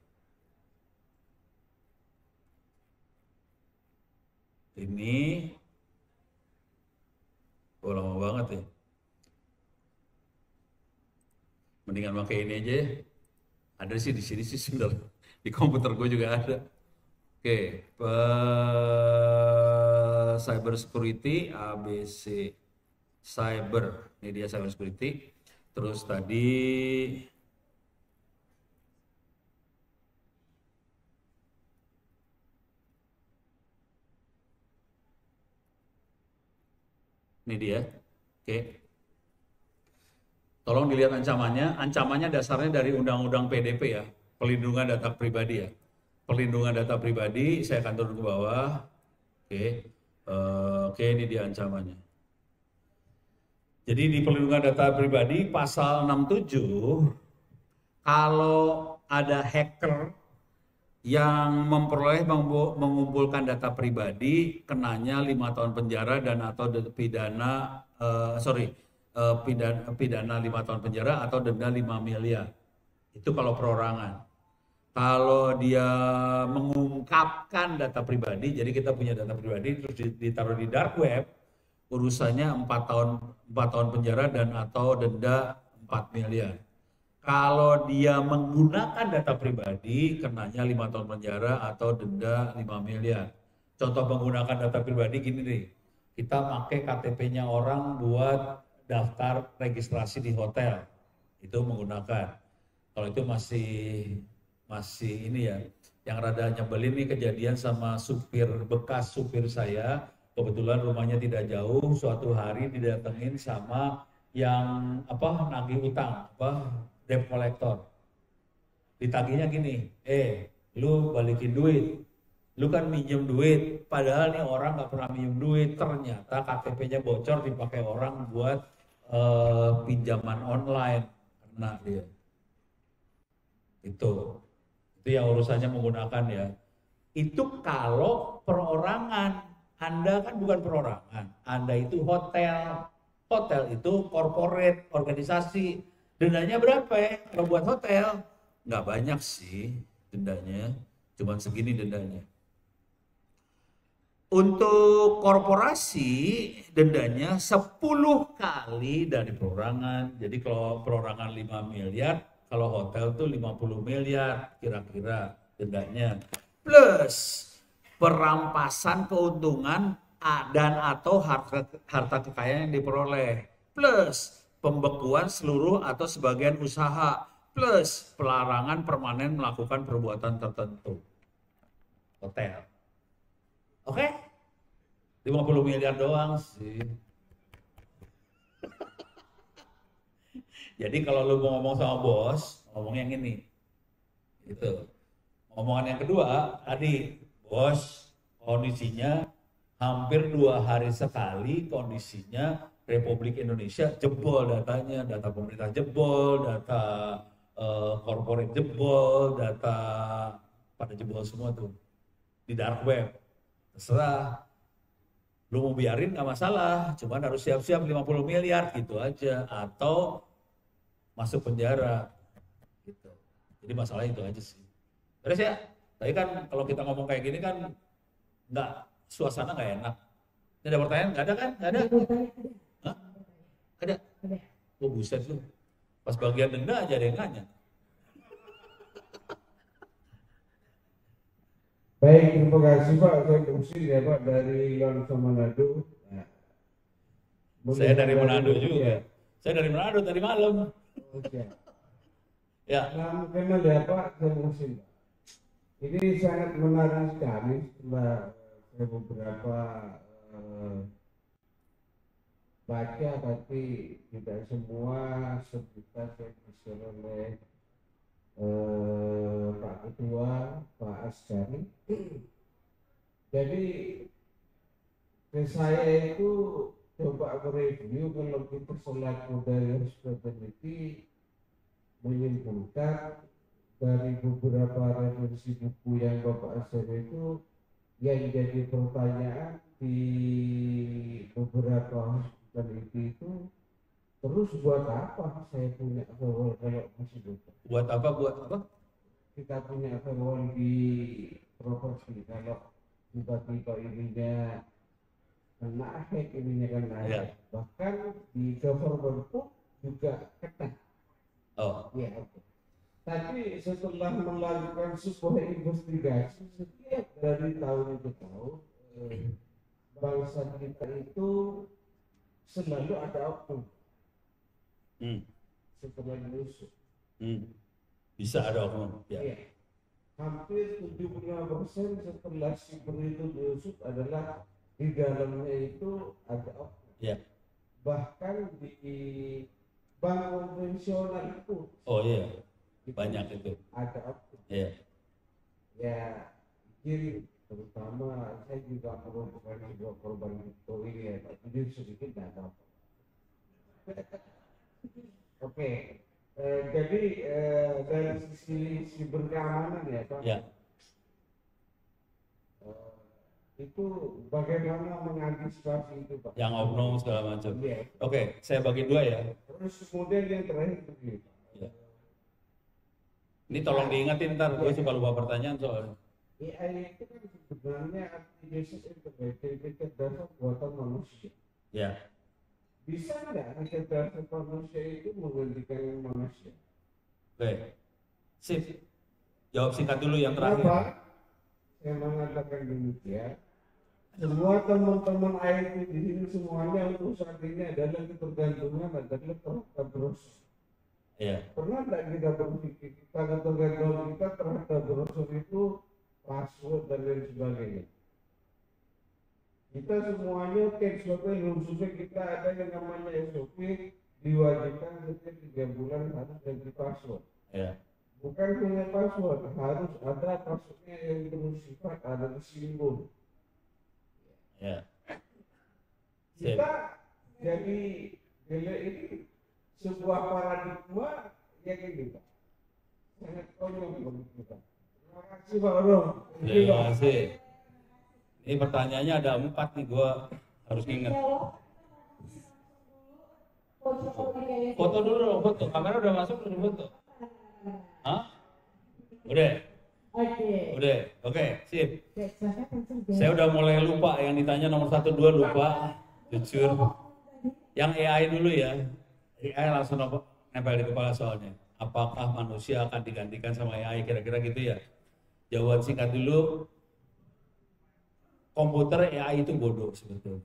Ini, lama banget ya. Mendingan pakai ini aja ya. Ada sih di sini sih sebenarnya. Di komputer gue juga ada. Oke, cyber security ABC. cyber. Ini dia cyber security. Terus tadi ini dia. Oke. Tolong dilihat ancamannya. Ancamannya dasarnya dari Undang-Undang PDP ya, Pelindungan Data Pribadi ya. Perlindungan data pribadi, saya akan turun ke bawah. Oke. Oke, ini dia ancamannya. Jadi di perlindungan data pribadi pasal 67, kalau ada hacker yang memperoleh mengumpulkan data pribadi, kenanya 5 tahun penjara dan atau pidana pidana 5 tahun penjara atau denda 5 miliar. Itu kalau perorangan. Kalau dia mengungkapkan data pribadi, jadi kita punya data pribadi terus ditaruh di dark web, urusannya 4 tahun penjara dan atau denda 4 miliar. Kalau dia menggunakan data pribadi, kenanya 5 tahun penjara atau denda 5 miliar. Contoh menggunakan data pribadi gini nih, kita pakai KTP-nya orang buat daftar registrasi di hotel, itu menggunakan. Kalau itu masih ini ya, yang rada nyebelin nih kejadian sama bekas supir saya, kebetulan rumahnya tidak jauh, suatu hari didatengin sama yang nagih utang, debt collector. Ditagihnya gini, lu balikin duit, lu kan minjem duit, padahal nih orang nggak pernah minjem duit, ternyata KTP-nya bocor dipakai orang buat pinjaman online, kena dia. Itu yang urusannya menggunakan ya. Itu kalau perorangan, Anda kan bukan perorangan, Anda itu hotel. Hotel itu corporate, organisasi. Dendanya berapa ya kalau buat hotel? Nggak banyak sih dendanya, cuma segini dendanya. Untuk korporasi dendanya 10 kali dari perorangan. Jadi kalau perorangan 5 miliar, kalau hotel tuh 50 miliar kira-kira dendanya. Plus perampasan keuntungan dan atau harta kekayaan yang diperoleh. Plus pembekuan seluruh atau sebagian usaha. Plus pelarangan permanen melakukan perbuatan tertentu. Hotel. Oke? 50 miliar doang sih. Jadi kalau lu mau ngomong sama bos, ngomong yang ini. Itu. Omongan yang kedua, tadi bos kondisinya hampir 2 hari sekali kondisinya Republik Indonesia jebol datanya, data pemerintah jebol, data corporate jebol, data pada jebol semua tuh di dark web. Terserah, lu mau biarin nggak masalah, cuman harus siap-siap 50 miliar gitu aja, atau masuk penjara gitu. Jadi masalah itu aja sih. Terus ya, tadi kan kalau kita ngomong kayak gini kan suasana nggak enak. Ini ada pertanyaan? Nggak ada kan? Nggak ada? Hah? Ada? Oh buset lu. Pas bagian denda aja ada yang nanya. Baik, terima kasih Pak. Saya terusin ya Pak dari Yono Manado. Nah, saya dari Manado juga. Ya. Saya dari Manado tadi malam. Oke. Ya. Nah, kenal ya Pak, saya terusin Pak. Ini sangat menarik sekali setelah saya beberapa baca, tapi tidak semua seputar yang disuruh oleh Pak Ketua, Pak Asgari. Jadi saya itu coba mereview kalau kita selaku dari responsibility menyimpulkan dari beberapa referensi buku yang Bapak Asgari itu yang jadi pertanyaan di beberapa peneliti itu, terus buat apa saya punya firewall kalau masih buka? Buat apa? Kita punya firewall di properti kalau tiba-tiba ininya kena hack, ininya kena hack. Bahkan di government pun juga kena. Oh. Ya, oke. Tapi setelah melakukan sebuah investigasi setiap dari tahun ke tahun, bangsa kita itu selalu ada oknum Hmm. setelah diusut. Bisa ada oknum. Ya. Iya. Hampir 75% setelah siber itu diusut adalah di dalamnya itu ada oknum. Ya. Bahkan di bank konvensional itu Oh iya, banyak itu. ada oknum. Ya. Ya, jadi terutama saya juga merupakan sebuah korban itu ini ya, Pak. Jadi sedikit tidak apa-apa. Oke, jadi dari sisi berkeamanan ya Pak, Ya. itu bagaimana mengantisipasi itu Pak? Yang oknum segala macam. Iya. Oke, saya bagi dua ya. Terus kemudian yang terakhir begini. Ya. Ini tolong diingatin ntar, gue suka lupa pertanyaan soalnya. AI itu kan sebenarnya artificial intelligence kecerdasan buatan manusia. Ya. Bisa nggak kecerdasan manusia itu menggantikan manusia? Oke. Sip. Jawab singkat dulu yang terakhir. Kenapa saya mengatakan demikian? Semua teman-teman IT di sini semuanya untuk saat ini adalah ketergantungan adalah terhadap browser. Iya. Pernah tidak kita berpikir kita ketergantungan kita terhadap browser itu password dan lain sebagainya? Kita semuanya SOP khususnya kita ada yang namanya SOP diwajibkan setiap 3 bulan harus ganti password. Iya. Bukan hanya password, harus ada passwordnya yang bersifat ada simbol. Ya. Kita jadi ini sebuah paradigma yang ini Pak, sangat konyol bagi kita. Terima kasih Pak Rom. Terima kasih. Ini pertanyaannya ada 4 nih, gue harus ingat. Foto dulu dong, foto. Kamera udah masuk, udah foto. Hah? Udah? Udah, oke, sip. Saya udah mulai lupa, yang ditanya nomor 1, 2 lupa. Jujur. Yang AI dulu ya. AI langsung nempel di kepala soalnya. Apakah manusia akan digantikan sama AI? Kira-kira gitu ya. Jawaban singkat dulu. Komputer AI itu bodoh sebetulnya.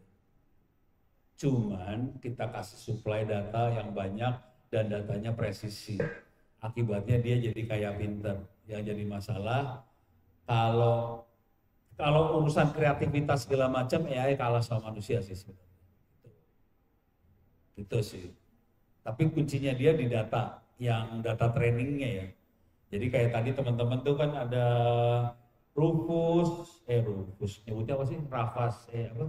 Cuman kita kasih suplai data yang banyak dan datanya presisi. Akibatnya dia jadi kayak pinter. Yang jadi masalah kalau urusan kreativitas segala macam AI kalah sama manusia sih sebenarnya. Itu sih. Tapi kuncinya dia di data, yang data trainingnya ya. Jadi kayak tadi teman-teman tuh kan ada Rufus, nyebutnya apa sih? Rafas, apa?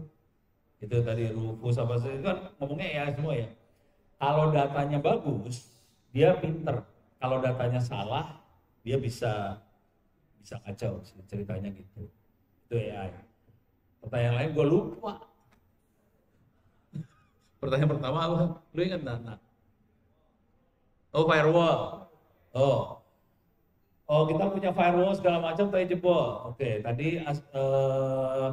Itu tadi Rufus apa sih? Itu kan ngomongnya AI semua ya. Kalau datanya bagus, dia pinter. Kalau datanya salah, dia bisa kacau sih, ceritanya gitu. Itu AI. Pertanyaan lain gue lupa. Pertanyaan pertama apa? Lu ingat nggak? Oh, firewall. Oh, kita punya firewall segala macam tapi jebol. Oke, tadi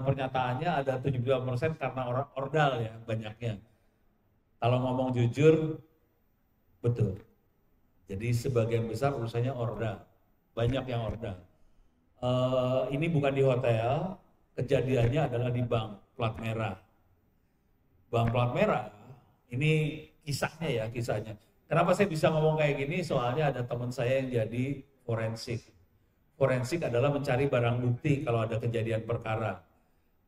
pernyataannya ada 72% karena ordal ya banyaknya. Kalau ngomong jujur, betul. Jadi sebagian besar urusannya ordal. Banyak yang ordal. Ini bukan di hotel, kejadiannya adalah di bank plat merah. Bank plat merah, ini kisahnya. Kenapa saya bisa ngomong kayak gini? Soalnya ada teman saya yang jadi forensik. Forensik adalah mencari barang bukti kalau ada kejadian perkara.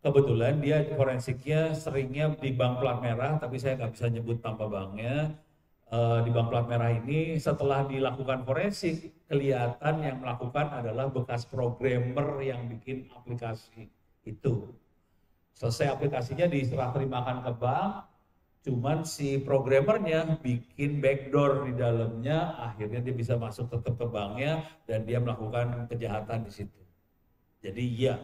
Kebetulan dia forensiknya seringnya di bank plat merah, tapi saya nggak bisa nyebut tanpa banknya. Di bank plat merah ini setelah dilakukan forensik, kelihatan yang melakukan adalah bekas programmer yang bikin aplikasi itu. Selesai aplikasinya diserah terimakan ke bank, cuman si programmernya bikin backdoor di dalamnya, akhirnya dia bisa masuk tetap ke banknya dan dia melakukan kejahatan di situ. Jadi ya,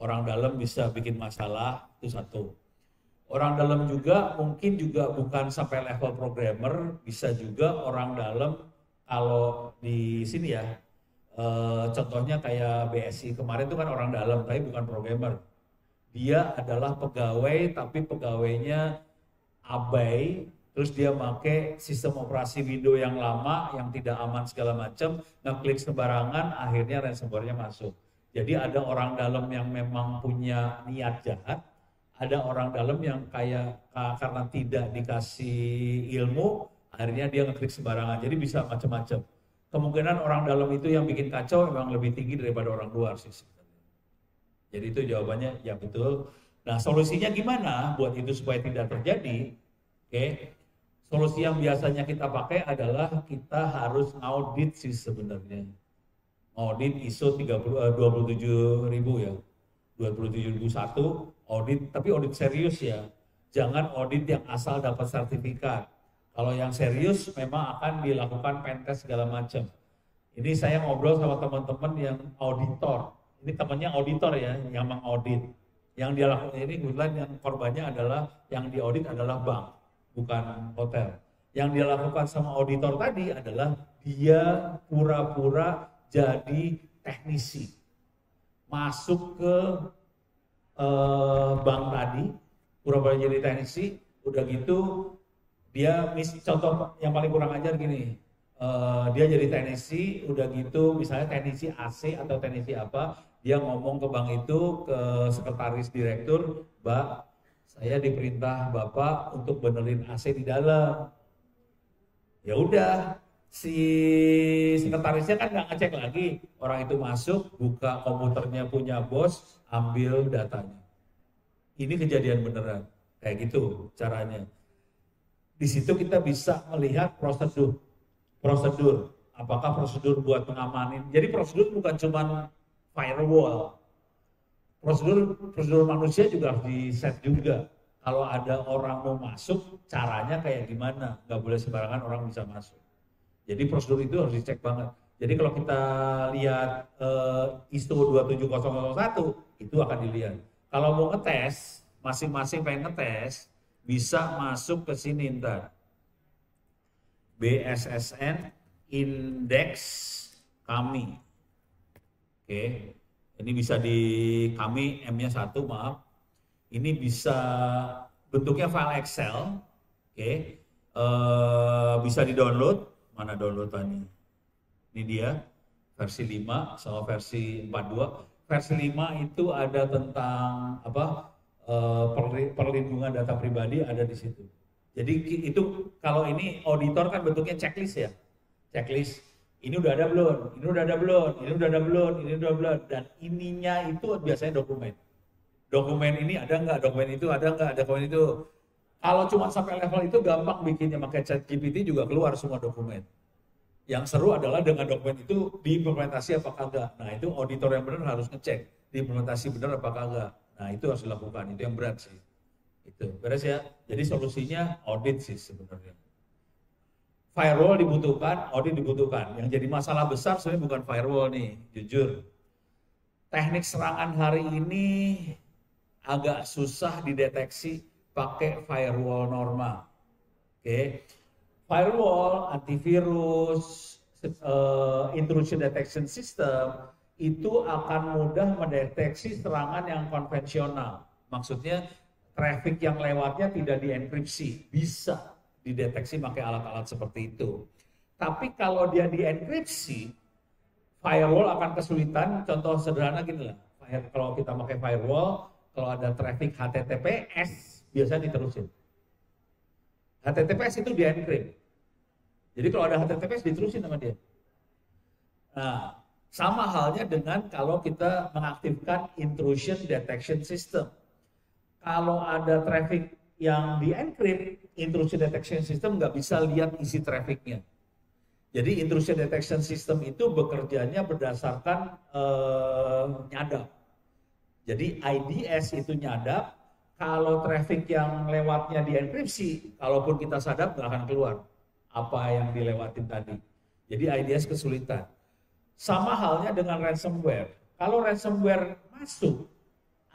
orang dalam bisa bikin masalah, itu satu. Orang dalam juga mungkin juga bukan sampai level programmer, bisa juga orang dalam kalau di sini ya, contohnya kayak BSI kemarin itu kan orang dalam tapi bukan programmer. Dia adalah pegawai tapi pegawainya abai, terus dia pakai sistem operasi Windows yang lama yang tidak aman segala macam, ngeklik sembarangan, akhirnya ransomware-nya masuk. Jadi ada orang dalam yang memang punya niat jahat, ada orang dalam yang kayak karena tidak dikasih ilmu, akhirnya dia ngeklik sembarangan. Jadi bisa macam-macam. Kemungkinan orang dalam itu yang bikin kacau memang lebih tinggi daripada orang luar sih sebenarnya. Jadi itu jawabannya ya betul. Nah, solusinya gimana buat itu supaya tidak terjadi? Oke. Solusi yang biasanya kita pakai adalah kita harus audit sih sebenarnya. Audit ISO 27.000 ya. 27.001 audit, tapi audit serius ya. Jangan audit yang asal dapat sertifikat. Kalau yang serius memang akan dilakukan pentest segala macam. Ini saya ngobrol sama teman-teman yang auditor. Ini temannya auditor ya, yang mengaudit. Yang dia lakukan ini kebetulan yang korbannya adalah, yang diaudit adalah bank, bukan hotel. Yang dia lakukan sama auditor tadi adalah dia pura-pura jadi teknisi. Masuk ke bank tadi, pura-pura jadi teknisi, udah gitu dia contoh yang paling kurang ajar gini, dia jadi teknisi, udah gitu misalnya teknisi AC atau teknisi apa, dia ngomong ke bank itu, ke sekretaris direktur, Mbak, saya diperintah Bapak untuk benerin AC di dalam. Ya udah, si sekretarisnya kan nggak ngecek lagi, orang itu masuk, buka komputernya punya bos, ambil datanya. Ini kejadian beneran, kayak gitu caranya. Di situ kita bisa melihat prosedur, apakah prosedur buat mengamanin. Jadi prosedur bukan cuma firewall, prosedur manusia juga harus di set juga. Kalau ada orang mau masuk, caranya kayak gimana? Nggak boleh sembarangan orang bisa masuk. Jadi prosedur itu harus dicek banget. Jadi kalau kita lihat ISO 27001 itu akan dilihat. Kalau mau ngetes, masing-masing pengen ngetes, bisa masuk ke sini ntar. BSSN Index kami. Oke, ini bisa di kami, M-nya 1, maaf. Ini bisa bentuknya file Excel. Oke, bisa di-download. Mana downloadannya? Ini dia, versi 5 sama versi 42. Versi 5 itu ada tentang apa? Perlindungan data pribadi ada di situ. Jadi itu kalau ini auditor kan bentuknya checklist ya. Checklist. Ini udah ada belum? Ini udah ada belum? Ini udah ada belum? Ini udah belum? Dan ininya itu biasanya dokumen. Dokumen ini ada nggak? Dokumen itu ada nggak? Dokumen itu. Kalau cuma sampai level itu gampang bikinnya, pakai ChatGPT juga keluar semua dokumen. Yang seru adalah dengan dokumen itu diimplementasi apakah enggak. Nah itu auditor yang benar harus ngecek diimplementasi benar apakah enggak. Nah itu harus dilakukan, itu yang berat sih. Itu beres ya. Jadi solusinya audit sih sebenarnya. Firewall dibutuhkan, audit dibutuhkan. Yang jadi masalah besar sebenarnya bukan firewall nih, jujur. Teknik serangan hari ini agak susah dideteksi pakai firewall normal. Oke. Firewall, antivirus, intrusion detection system itu akan mudah mendeteksi serangan yang konvensional. Maksudnya traffic yang lewatnya tidak dienkripsi, bisa dideteksi pakai alat-alat seperti itu. Tapi kalau dia dienkripsi, firewall akan kesulitan. Contoh sederhana gini lah, kalau kita pakai firewall, kalau ada traffic HTTPS, biasanya diterusin. HTTPS itu dienkrip. Jadi kalau ada HTTPS diterusin sama dia. Nah, sama halnya dengan kalau kita mengaktifkan intrusion detection system. Kalau ada traffic yang di-encrypt, intrusion detection system nggak bisa lihat isi trafficnya. Jadi intrusion detection system itu bekerjanya berdasarkan nyadap. Jadi IDS itu nyadap, kalau traffic yang lewatnya di-enkripsi, kalaupun kita sadap nggak akan keluar apa yang dilewatin tadi. Jadi IDS kesulitan. Sama halnya dengan ransomware. Kalau ransomware masuk,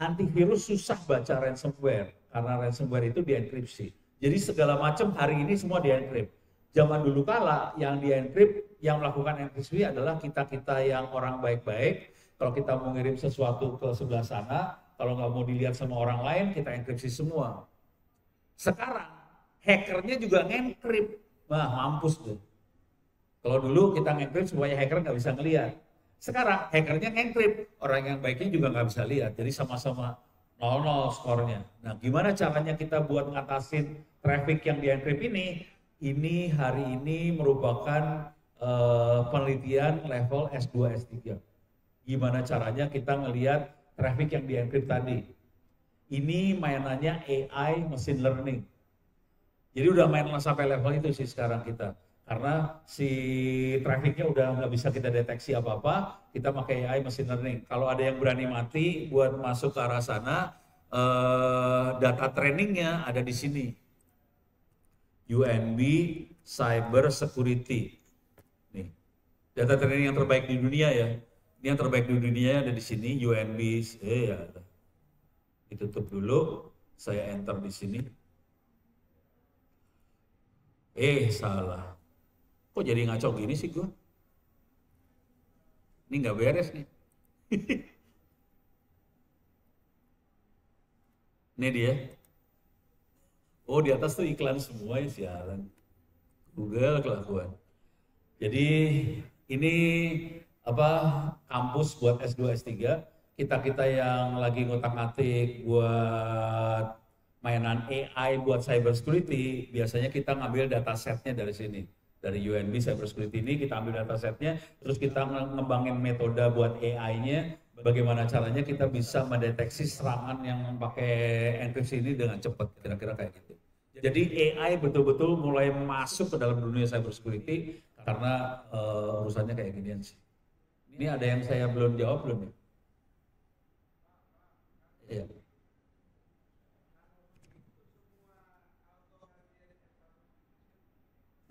antivirus susah baca ransomware karena ransomware itu dienkripsi. Jadi segala macam hari ini semua dienkrip. Zaman dulu kala yang dienkrip, yang melakukan enkripsi adalah kita-kita yang orang baik-baik. Kalau kita mau ngirim sesuatu ke sebelah sana, kalau nggak mau dilihat sama orang lain, kita enkripsi semua. Sekarang hackernya juga ngenkrip, wah mampus tuh. Kalau dulu kita ngenkrip semuanya hacker nggak bisa ngelihat. Sekarang hackernya ngenkrip, orang yang baiknya juga nggak bisa lihat. Jadi sama-sama 0-0 skornya. Nah, gimana caranya kita buat ngatasin traffic yang di-encrypt ini? Ini hari ini merupakan penelitian level S2, S3. Gimana caranya kita ngelihat traffic yang di-encrypt tadi? Ini mainannya AI machine learning. Jadi udah main sampai level itu sih sekarang kita. Karena si trafficnya udah nggak bisa kita deteksi apa-apa, kita pakai AI machine learning. Kalau ada yang berani mati buat masuk ke arah sana, data trainingnya ada di sini. UNB Cyber Security. Nih, data training yang terbaik di dunia ya. Ini yang terbaik di dunia ada di sini, UNB. Ya, ditutup dulu. Saya enter di sini. Salah. Kok jadi ngaco gini sih gue? Ini nggak beres nih. Ini dia. Oh, di atas tuh iklan semua ya, sialan. Google kelakuan. Jadi ini apa kampus buat S2 S3, kita yang lagi ngotak-ngatik buat mainan AI buat cyber security, biasanya kita ngambil datasetnya dari sini. Dari UNB Cyber Security ini kita ambil datasetnya, terus kita ngembangin metode buat AI-nya, bagaimana caranya kita bisa mendeteksi serangan yang pakai enkripsi ini dengan cepat, kira-kira kayak gitu. Jadi AI betul-betul mulai masuk ke dalam dunia cyber security karena urusannya kayak ginian sih. Ini ada yang saya belum jawab belum ya? Iya.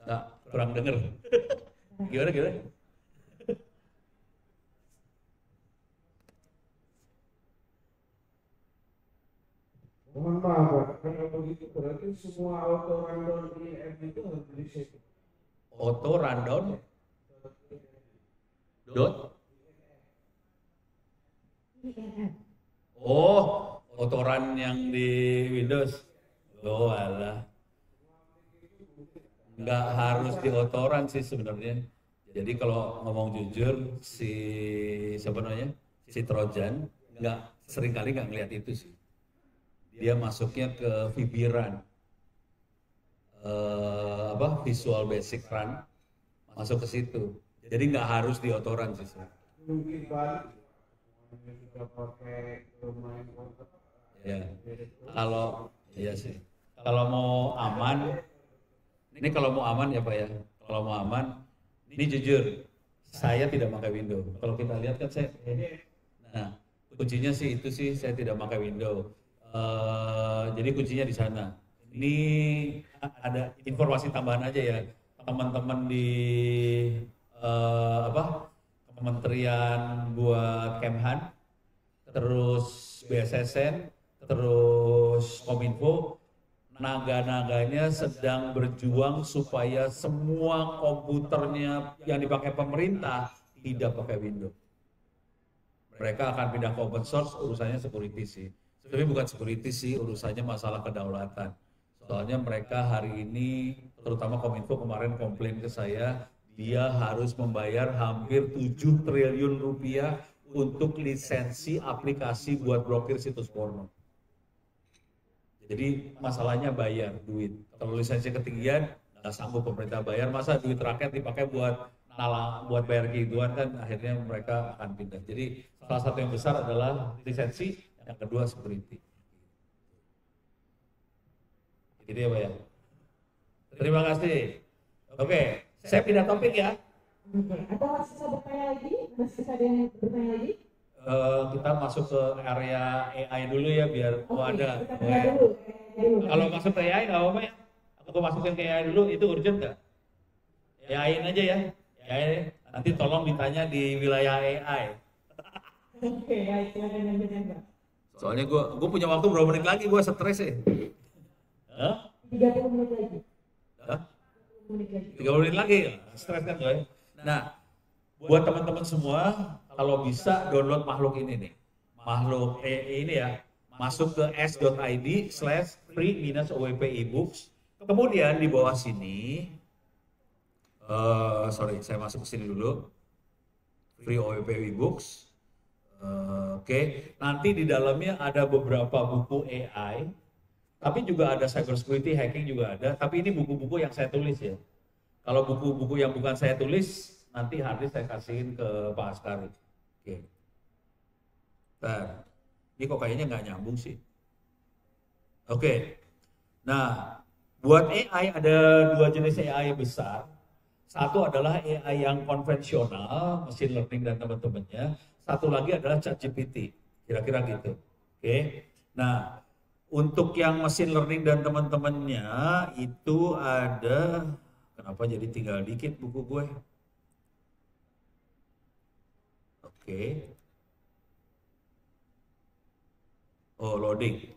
Nah, kurang denger. Gimana? Mohon maaf, Pak. Kalau begitu berarti semua auto rundown di app itu harus di reset. Auto rundown dot. Oh, auto run yang di Windows. Oh, alah. Nggak harus di auto run sih sebenarnya. Jadi kalau ngomong jujur, sebenarnya si Trojan sering kali nggak ngeliat itu sih. Dia masuknya ke VB-Run, Visual Basic Run, masuk ke situ. Jadi nggak harus di auto run sih. Mungkin balik, kita pakai bermain kontak. Ya, iya sih. Kalau mau aman, ini kalau mau aman ya Pak ya. Kalau mau aman, ini jujur, saya tidak pakai Windows. Kalau kita lihat kan nah kuncinya sih itu sih saya tidak pakai Windows. Jadi kuncinya di sana. Ini ada informasi tambahan aja ya, teman-teman di Kementerian buat Kemhan, terus BSSN, terus Kominfo, naga-naganya sedang berjuang supaya semua komputernya yang dipakai pemerintah tidak pakai Windows. Mereka akan pindah ke open source, urusannya security sih. Tapi bukan security sih, urusannya masalah kedaulatan. Soalnya mereka hari ini, terutama Kominfo kemarin komplain ke saya, dia harus membayar hampir 7 triliun rupiah untuk lisensi aplikasi buat blokir situs porno. Jadi masalahnya bayar duit. Kalau lisensi ketinggian, nggak sanggup pemerintah bayar, masa duit rakyat dipakai buat bayar gituan kan akhirnya mereka akan pindah. Jadi salah satu yang besar adalah lisensi, yang kedua security. Gitu ya Pak ya. Terima kasih. Oke, saya pindah topik ya. Atau masih bisa bertanya lagi? Masih ada yang bertanya lagi? Kita masuk ke area AI dulu ya biar ada. Dulu. Kalau masuk ke AI nggak apa-apa ya. Aku masukin ke AI dulu, itu urgent nggak? AI-in aja ya. AI, nanti tolong ditanya di wilayah AI. Oke, baik, silakan yang bertanya. Soalnya gue punya waktu berapa menit lagi, gue stres ya. 30 menit lagi. Hah? 30 menit lagi. 30 menit lagi, stres kan gue. Nah, buat teman-teman semua, kalau bisa download makhluk ini nih. Makhluk ini ya, masuk ke s.id/free-owp ebooks. Kemudian di bawah sini, saya masuk ke sini dulu. Free OWP ebooks. Oke, nanti di dalamnya ada beberapa buku AI, tapi juga ada cyber security, hacking juga ada. Tapi ini buku-buku yang saya tulis ya. Kalau buku-buku yang bukan saya tulis, nanti harddisk saya kasihin ke Pak Askari. Oke. Nah, ini kok kayaknya nggak nyambung sih. Oke. Nah, buat AI ada dua jenis AI besar. Satu adalah AI yang konvensional, machine learning dan teman-temannya. Satu lagi adalah ChatGPT, kira-kira gitu. Oke. Nah, untuk yang machine learning dan teman-temannya itu ada, kenapa jadi tinggal dikit buku gue? Oke. Oh, loading.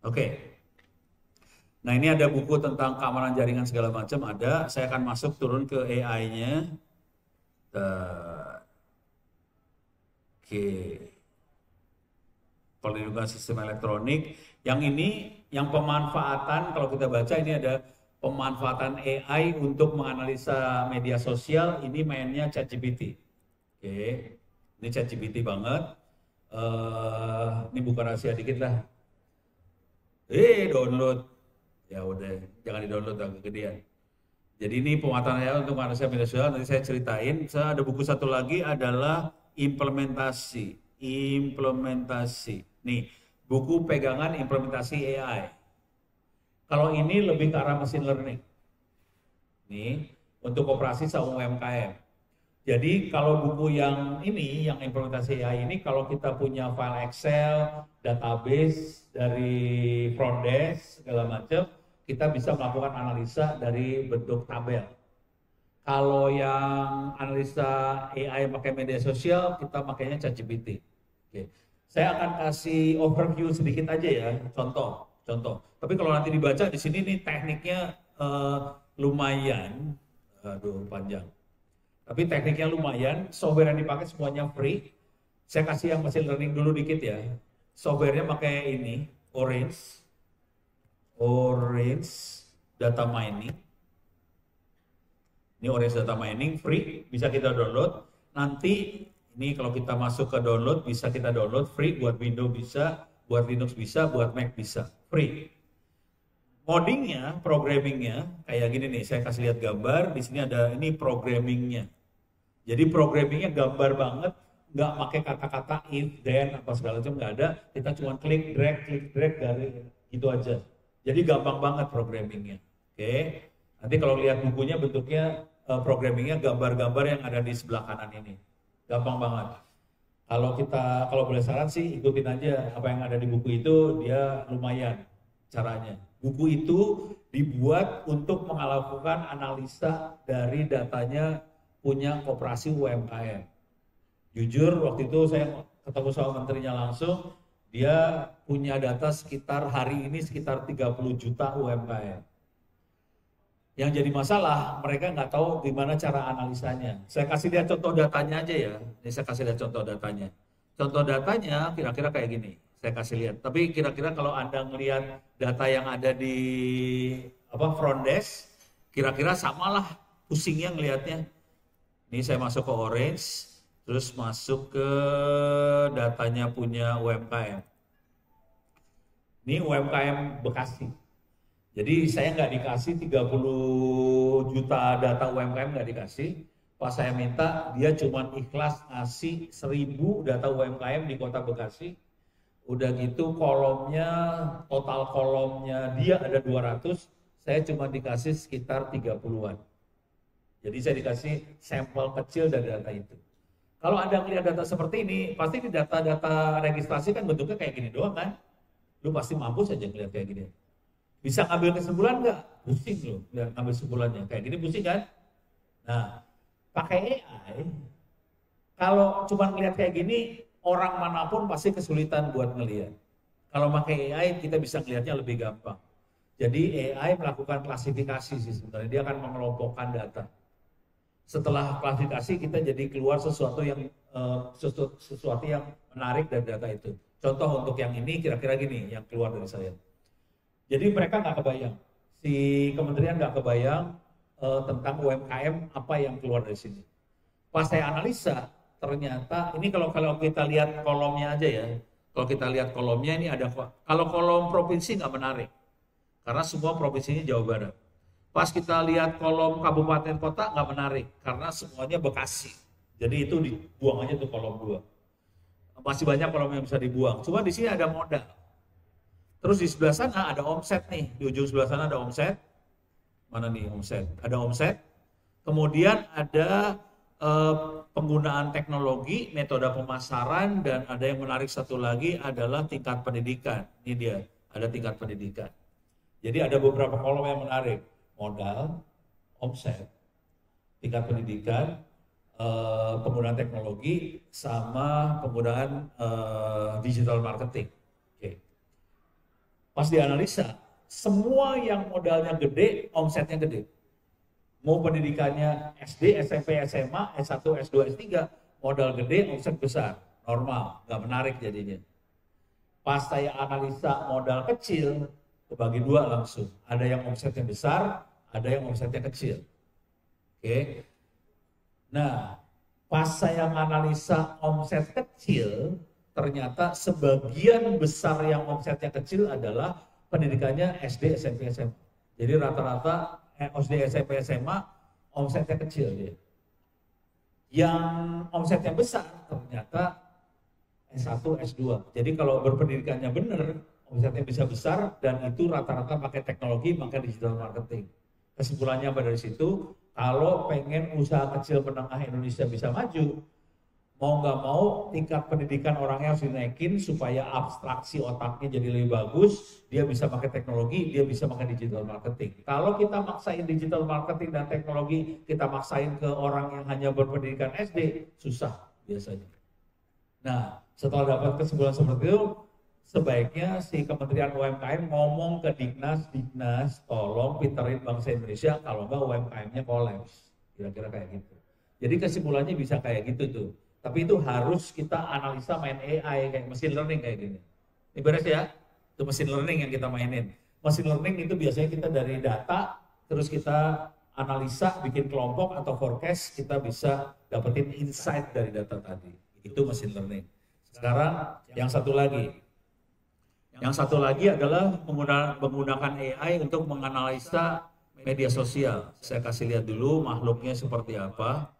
Oke. Nah, ini ada buku tentang keamanan jaringan segala macam ada. Saya akan masuk turun ke AI-nya. Oke. Perlindungan sistem elektronik. Yang ini, yang pemanfaatan, kalau kita baca ini ada pemanfaatan AI untuk menganalisa media sosial. Ini mainnya ChatGPT. Oke. Ini ChatGPT banget. Ini buka rahasia dikit lah. Download. Ya udah, jangan di-download agak gedean. Jadi ini pemanfaatan AI untuk menganalisa media sosial. Nanti saya ceritain. Saya ada buku satu lagi adalah implementasi. Nih, buku pegangan implementasi AI. Kalau ini lebih ke arah machine learning. Nih, untuk operasi UMKM. Jadi kalau buku yang ini, yang implementasi AI ini, kalau kita punya file Excel, database dari front desk, segala macam, kita bisa melakukan analisa dari bentuk tabel. Kalau yang analisa AI pakai media sosial, kita pakainya ChatGPT. Oke. Saya akan kasih overview sedikit aja ya, contoh. Tapi kalau nanti dibaca di sini nih tekniknya lumayan, panjang. Tapi tekniknya lumayan, software yang dipakai semuanya free. Saya kasih yang machine learning dulu dikit ya. Softwarenya pakai ini, Orange Data Mining. Ini Orange Data Mining free, bisa kita download. Nanti ini kalau kita masuk ke download, bisa kita download free, buat Windows bisa, buat Linux bisa, buat Mac bisa, free. Codingnya, programmingnya kayak gini nih, saya kasih lihat gambar. Di sini ada ini programmingnya. Jadi programmingnya gambar banget, nggak pakai kata-kata if, then, apa segala macam nggak ada. Kita cuma klik drag dari gitu aja. Jadi gampang banget programmingnya. Oke. Nanti kalau lihat bukunya bentuknya programmingnya gambar-gambar yang ada di sebelah kanan ini. Gampang banget. Kalau boleh saran sih ikutin aja apa yang ada di buku itu, dia lumayan caranya. Buku itu dibuat untuk melakukan analisa dari datanya punya koperasi UMKM. Jujur waktu itu saya ketemu sama menterinya langsung, dia punya data sekitar hari ini sekitar 30 juta UMKM. Yang jadi masalah, mereka nggak tahu gimana cara analisanya. Saya kasih lihat contoh datanya aja ya. Ini saya kasih lihat contoh datanya. Contoh datanya kira-kira kayak gini. Saya kasih lihat. Tapi kira-kira kalau Anda ngelihat data yang ada di front desk, kira-kira samalah pusingnya ngelihatnya. Ini saya masuk ke Orange, terus masuk ke datanya punya UMKM. Ini UMKM Bekasi. Jadi saya nggak dikasih 30 juta data UMKM, nggak dikasih. Pas saya minta, dia cuma ikhlas ngasih 1000 data UMKM di kota Bekasi. Udah gitu total kolomnya dia ada 200, saya cuma dikasih sekitar 30-an. Jadi saya dikasih sampel kecil dari data itu. Kalau Anda melihat data seperti ini, pasti di data-data registrasi kan bentuknya kayak gini doang kan? Lu pasti mampu saja melihat kayak gini. Bisa ngambil kesimpulan nggak? Pusing loh, ngambil kesimpulannya. Kayak gini pusing kan? Nah, pakai AI, kalau cuma melihat kayak gini, orang manapun pasti kesulitan buat ngelihat. Kalau pakai AI, kita bisa ngelihatnya lebih gampang. Jadi AI melakukan klasifikasi sih sebenarnya. Dia akan mengelompokkan data. Setelah klasifikasi, kita jadi keluar sesuatu yang menarik dari data itu. Contoh untuk yang ini kira-kira gini, yang keluar dari saya. Jadi mereka nggak kebayang, si kementerian nggak kebayang tentang UMKM apa yang keluar dari sini. Pas saya analisa, ternyata ini kalau kita lihat kolomnya aja ya. Kalau kita lihat kolomnya ini ada, kalau kolom provinsi nggak menarik, karena semua provinsinya Jawa Barat. Pas kita lihat kolom kabupaten kota nggak menarik, karena semuanya Bekasi. Jadi itu dibuang aja tuh kolom 2. Masih banyak kolom yang bisa dibuang. Cuma di sini ada modal. Terus di sebelah sana ada omset nih. Di ujung sebelah sana ada omset. Mana nih omset? Ada omset. Kemudian ada penggunaan teknologi, metode pemasaran, dan ada yang menarik satu lagi adalah tingkat pendidikan. Ini dia, ada tingkat pendidikan. Jadi ada beberapa kolom yang menarik. Modal, omset, tingkat pendidikan, penggunaan teknologi, sama penggunaan digital marketing. Oke. Pas dianalisa, semua yang modalnya gede, omsetnya gede. Mau pendidikannya SD, SMP, SMA, S1, S2, S3, modal gede, omset besar. Normal, nggak menarik jadinya. Pas saya analisa modal kecil, kebagi 2 langsung. Ada yang omsetnya besar, ada yang omsetnya kecil. Oke. Nah, pas saya menganalisa omset kecil, ternyata sebagian besar yang omsetnya kecil adalah pendidikannya SD, SMP, SMA. Jadi rata-rata SD, SMP, SMA omsetnya kecil dia. Yang omsetnya besar ternyata S1, S2. Jadi kalau berpendidikannya benar, omsetnya bisa besar dan itu rata-rata pakai teknologi, pakai digital marketing. Kesimpulannya pada dari situ, kalau pengen usaha kecil menengah Indonesia bisa maju, mau nggak mau tingkat pendidikan orangnya harus dinaikin supaya abstraksi otaknya jadi lebih bagus, dia bisa pakai teknologi, dia bisa pakai digital marketing. Kalau kita maksain digital marketing dan teknologi, kita maksain ke orang yang hanya berpendidikan SD, susah biasanya. Nah, setelah dapat kesimpulan seperti itu, sebaiknya si Kementerian UMKM ngomong ke Dignas, tolong pinterin bangsa Indonesia, kalau enggak UMKM-nya kolaps. Kira-kira kayak gitu. Jadi kesimpulannya bisa kayak gitu tuh. Tapi itu harus kita analisa main AI, kayak machine learning kayak gini. Ini beres ya? Itu machine learning yang kita mainin. Machine learning itu biasanya kita dari data, terus kita analisa, bikin kelompok atau forecast, kita bisa dapetin insight dari data tadi. Itu machine learning. Sekarang yang satu lagi. Yang satu lagi adalah menggunakan AI untuk menganalisa media sosial. Saya kasih lihat dulu makhluknya seperti apa.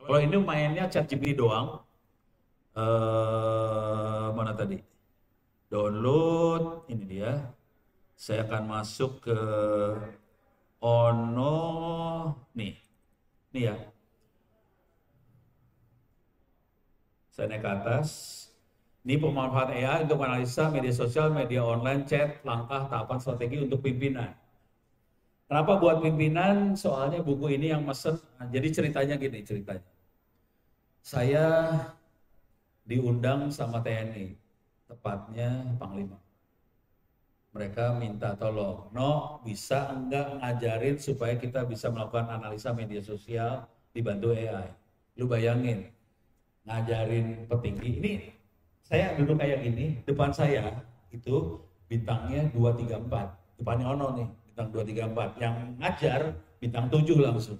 Kalau ini mainnya ChatGPT doang. Mana tadi? Download, ini dia. Saya akan masuk ke Ono, nih ya. Saya naik ke atas. Ini pemanfaat AI untuk analisa media sosial, media online, chat, langkah, tahapan, strategi untuk pimpinan. Kenapa buat pimpinan? Soalnya buku ini yang mesen. Jadi ceritanya gini, saya diundang sama TNI, tepatnya Panglima. Mereka minta tolong, bisa enggak ngajarin supaya kita bisa melakukan analisa media sosial dibantu AI. Lu bayangin, ngajarin petinggi, ini saya duduk kayak gini, depan saya itu bintangnya 234, depannya Ono nih, bintang 234, yang ngajar bintang 7 langsung.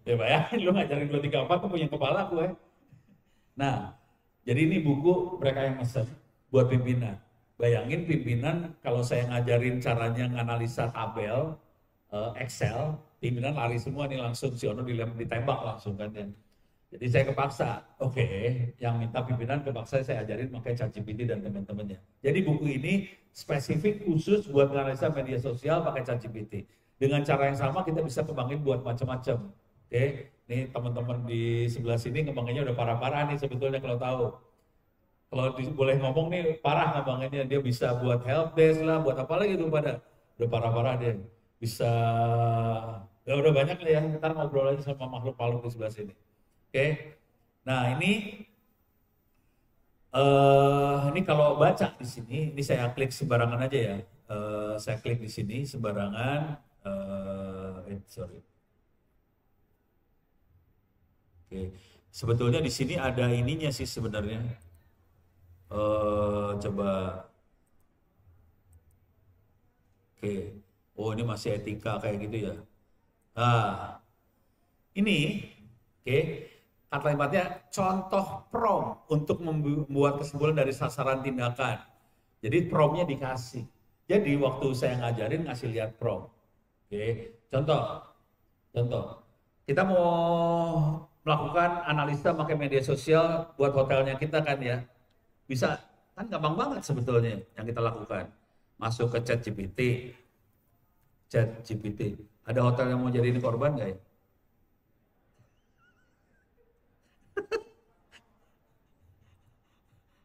Ya bayangin lu ngajarin 234 tuh punya kepala gue. Nah, jadi ini buku mereka yang mesen buat pimpinan. Bayangin pimpinan kalau saya ngajarin caranya nganalisa tabel Excel, pimpinan lari semua nih langsung, si Ono ditembak langsung kan ya. Jadi saya kepaksa, oke, yang minta pimpinan kepaksa saya ajarin pakai ChatGPT dan teman-temannya. Jadi buku ini spesifik khusus buat analisa media sosial pakai ChatGPT. Dengan cara yang sama kita bisa kembangin buat macam-macam. Oke, nih teman-teman di sebelah sini ngembanginnya udah parah-parah nih sebetulnya kalau tahu. Kalau boleh ngomong nih parah ngembanginnya, dia bisa buat help desk lah, buat apa lagi tuh pada. Udah parah-parah dia. Bisa, ya udah banyak lah ya, ntar ngobrol aja sama makhluk-makhluk di sebelah sini. Oke, nah ini kalau baca di sini, ini saya klik sembarangan aja ya. Saya klik di sini sembarangan, sorry. Oke, sebetulnya di sini ada ininya sih sebenarnya. Coba, oke, oh ini masih etika kayak gitu ya. Nah, ini, oke, kalimatnya contoh prompt untuk membuat kesimpulan dari sasaran tindakan. Jadi promptnya dikasih. Jadi waktu saya ngajarin ngasih lihat prompt. Oke, contoh. Kita mau melakukan analisa pakai media sosial buat hotelnya kita kan ya. Bisa, kan gampang banget sebetulnya yang kita lakukan. Masuk ke ChatGPT. Ada hotel yang mau jadi korban nggak ya?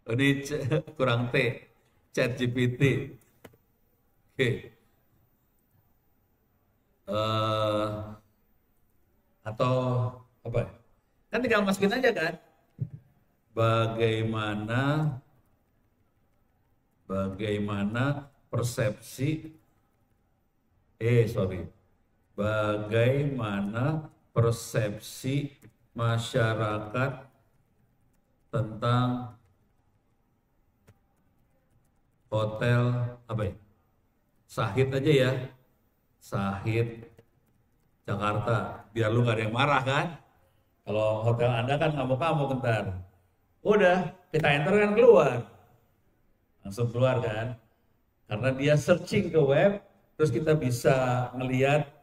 Ini kurang T, ChatGPT. Oke. Atau apa ya? Kan tinggal masukin aja kan. Bagaimana persepsi masyarakat tentang hotel apa ya? Sahid aja ya. Sahid Jakarta, biar lu gak ada yang marah kan. Kalau hotel Anda kan ngamuk-ngamuk ntar. Udah, kita enter kan keluar. Langsung keluar kan. Karena dia searching ke web, terus kita bisa ngelihat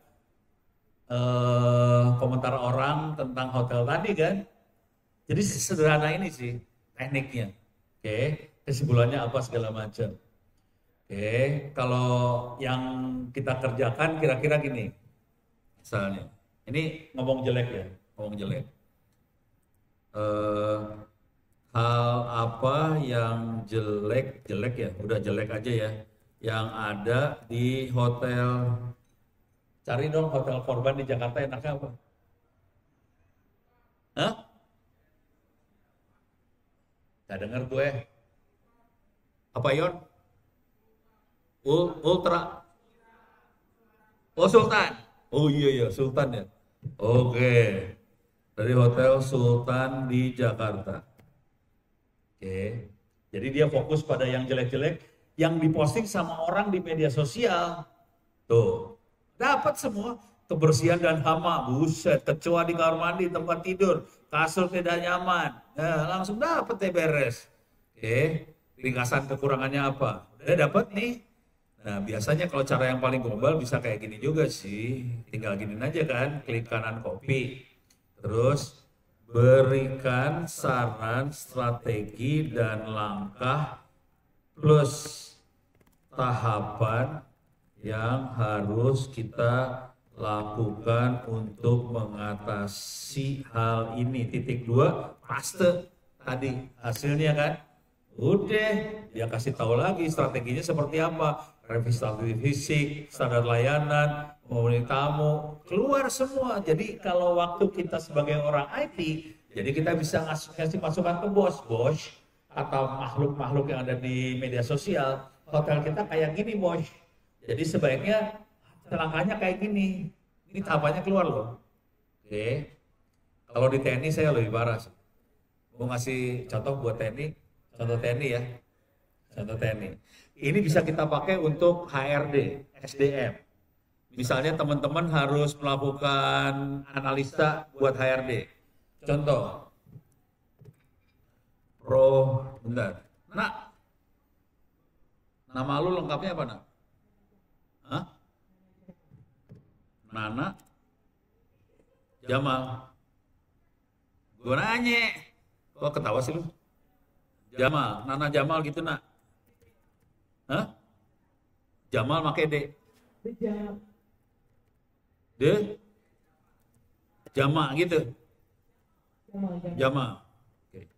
komentar orang tentang hotel tadi kan. Jadi sederhana ini sih tekniknya. Oke, kesimpulannya apa segala macam. Oke, kalau yang kita kerjakan kira-kira gini. Misalnya, ini ngomong jelek ya, hal apa yang jelek ya, udah jelek aja ya, yang ada di hotel. Cari dong hotel korban di Jakarta enaknya apa? Hah? Gak denger gue. Apa Yon? Ultra. Oh Sultan. Oh iya Sultan ya. Oke. Dari Hotel Sultan di Jakarta. Oke. Jadi dia fokus pada yang jelek-jelek yang diposting sama orang di media sosial. Tuh. Dapat semua kebersihan dan hama. Buset, kecoa di kamar mandi, tempat tidur, kasur tidak nyaman. Nah, langsung dapat deh beres. Oke. Ringkasan kekurangannya apa? Udah dapat nih. Nah, biasanya kalau cara yang paling global bisa kayak gini juga sih. Tinggal giniin aja kan, klik kanan copy. Terus berikan saran, strategi, dan langkah plus tahapan yang harus kita lakukan untuk mengatasi hal ini. Titik 2, paste tadi hasilnya kan. Udah, dia kasih tahu lagi strateginya seperti apa. Revisi fisik, standar layanan, memenuhi tamu, keluar semua. Jadi kalau waktu kita sebagai orang IT, jadi kita bisa ngasih masukan ke bos atau makhluk-makhluk yang ada di media sosial. Hotel kita kayak gini bos. Jadi sebaiknya langkahnya kayak gini. Ini tahapannya keluar loh. Oke. Kalau di TNI saya lebih parah sih. Mau ngasih contoh buat TNI. Contoh TNI ya. Contoh TNI. Ini bisa kita pakai untuk HRD, SDM. Misalnya teman-teman harus melakukan analisa buat HRD. Contoh. Bentar. Nak. Nama lu lengkapnya apa, Nak? Hah? Nana Jamal. Gue nanya. Kok ketawa sih lu? Jamal, Nana Jamal gitu, Nak. Hah? Jamal pakai D. D? Jama gitu. Jama. Oke.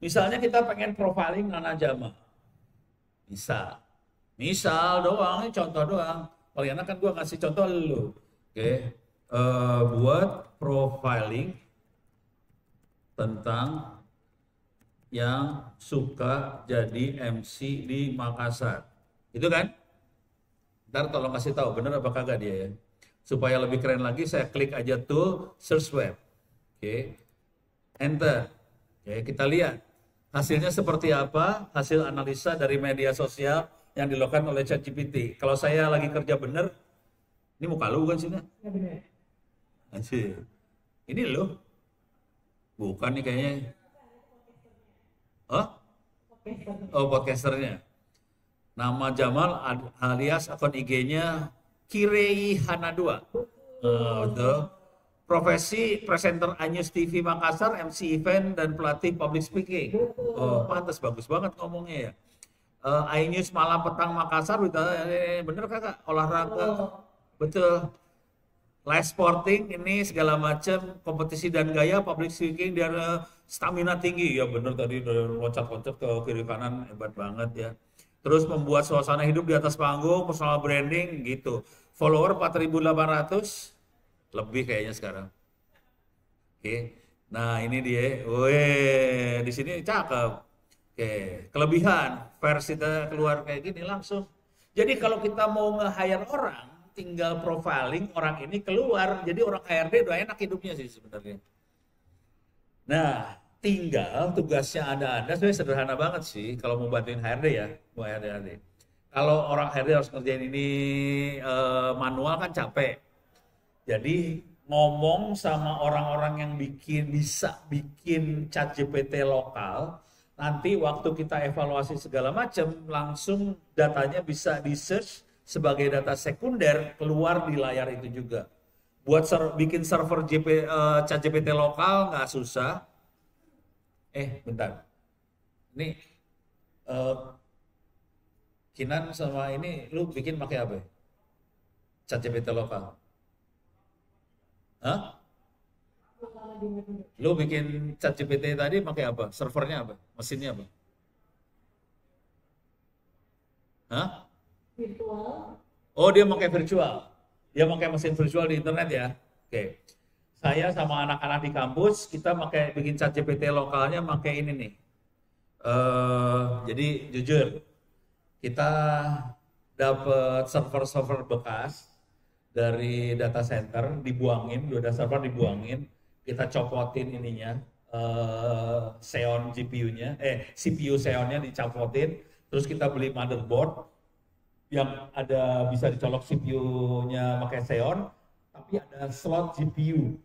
Misalnya kita pengen profiling Nana Jama. Misal doang, ini contoh doang. Paling enak kan gue ngasih contoh lu. Oke. Buat profiling tentang yang suka jadi MC di Makassar. Itu kan? Ntar tolong kasih tahu bener apa kagak dia ya. Supaya lebih keren lagi saya klik aja tuh search web. Oke. Enter. Oke, kita lihat hasilnya seperti apa, hasil analisa dari media sosial yang dilakukan oleh ChatGPT. Kalau saya lagi kerja bener, ini muka lu bukan sih? Ya bener. Asik. Ini loh, bukan nih kayaknya. Oh, oh podcasternya. Nama Jamal alias akun IG-nya Kirei Hana 2. Betul. Profesi presenter Anyus TV Makassar, MC event dan pelatih public speaking. Oh, pantas bagus banget ngomongnya ya. iNews Malam Petang Makassar, bener kakak, olahraga, betul. Live sporting ini segala macam kompetisi dan gaya public speaking dan stamina tinggi ya bener tadi loncat-loncat ke kiri kanan hebat banget ya. Terus membuat suasana hidup di atas panggung, personal branding gitu. Follower 4.800 lebih kayaknya sekarang. Oke. Nah, ini dia. Weh, di sini cakep. Oke, kelebihan versi keluar kayak gini langsung. Jadi kalau kita mau nge-hire orang, tinggal profiling orang ini keluar. Jadi orang HRD udah enak hidupnya sih sebenarnya. Nah, tinggal tugasnya ada sebenarnya sederhana banget sih kalau mau bantuin HRD ya, mau HRD. Kalau orang HRD harus ngerjain ini manual kan capek. Jadi ngomong sama orang-orang yang bisa bikin ChatGPT lokal, nanti waktu kita evaluasi segala macam, langsung datanya bisa di-search sebagai data sekunder keluar di layar itu juga. Buat bikin server ChatGPT lokal nggak susah. Bentar. Ini Kinan sama ini lu bikin pakai apa? ChatGPT lokal. Hah? Lu bikin ChatGPT tadi pakai apa? Servernya apa? Mesinnya apa? Hah? Virtual. Oh, dia pakai virtual. Dia pakai mesin virtual di internet ya. Oke. Saya sama anak-anak di kampus kita bikin ChatGPT lokalnya pakai ini nih. Jadi jujur kita dapat server-server bekas dari data center dibuangin, data server dibuangin, kita copotin ininya Xeon GPU-nya, CPU Xeon-nya dicopotin, terus kita beli motherboard yang bisa dicolok CPU-nya pakai Xeon, tapi ada slot GPU.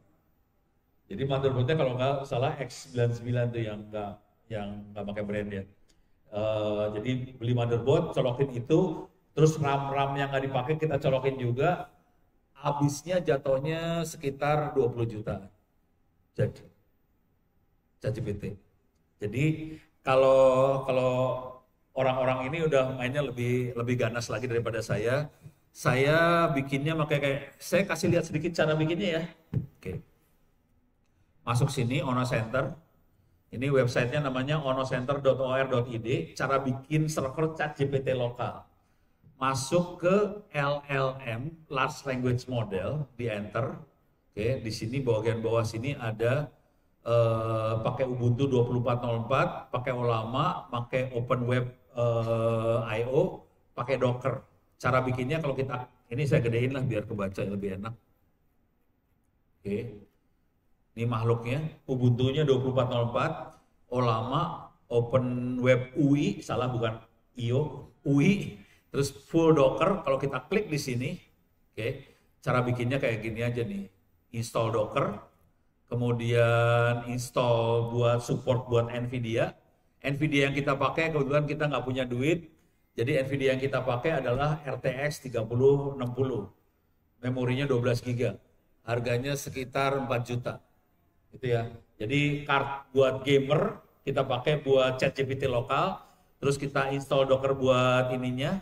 Jadi motherboardnya kalau nggak salah X99 tuh yang nggak pakai brand ya. Jadi beli motherboard, colokin itu, terus RAM yang nggak dipakai kita colokin juga. Habisnya jatuhnya sekitar 20 juta. Jadi ChatGPT. Jadi kalau orang-orang ini udah mainnya lebih ganas lagi daripada saya. Saya bikinnya saya kasih lihat sedikit cara bikinnya ya. Oke. Masuk sini Ono Center. Ini websitenya namanya onocenter.or.id. Cara bikin server ChatGPT lokal. Masuk ke LLM, Large Language Model, di enter. Oke, di sini bagian bawah sini ada pakai Ubuntu 24.04, pakai Olama, pakai OpenWeb IO, pakai Docker. Cara bikinnya kalau ini saya gedein lah biar kebaca lebih enak. Oke. Ini makhluknya, Ubuntu-nya 24.04, Olama, OpenWeb UI, salah bukan IO, UI. Terus full Docker, kalau kita klik di sini, oke, cara bikinnya kayak gini aja nih. Install Docker, kemudian install buat support buat NVIDIA. NVIDIA yang kita pakai, kebetulan kita nggak punya duit, jadi NVIDIA yang kita pakai adalah RTX 3060. Memorinya 12 GB. Harganya sekitar 4 juta. Gitu ya. Jadi card buat gamer, kita pakai buat ChatGPT lokal. Terus kita install Docker buat ininya,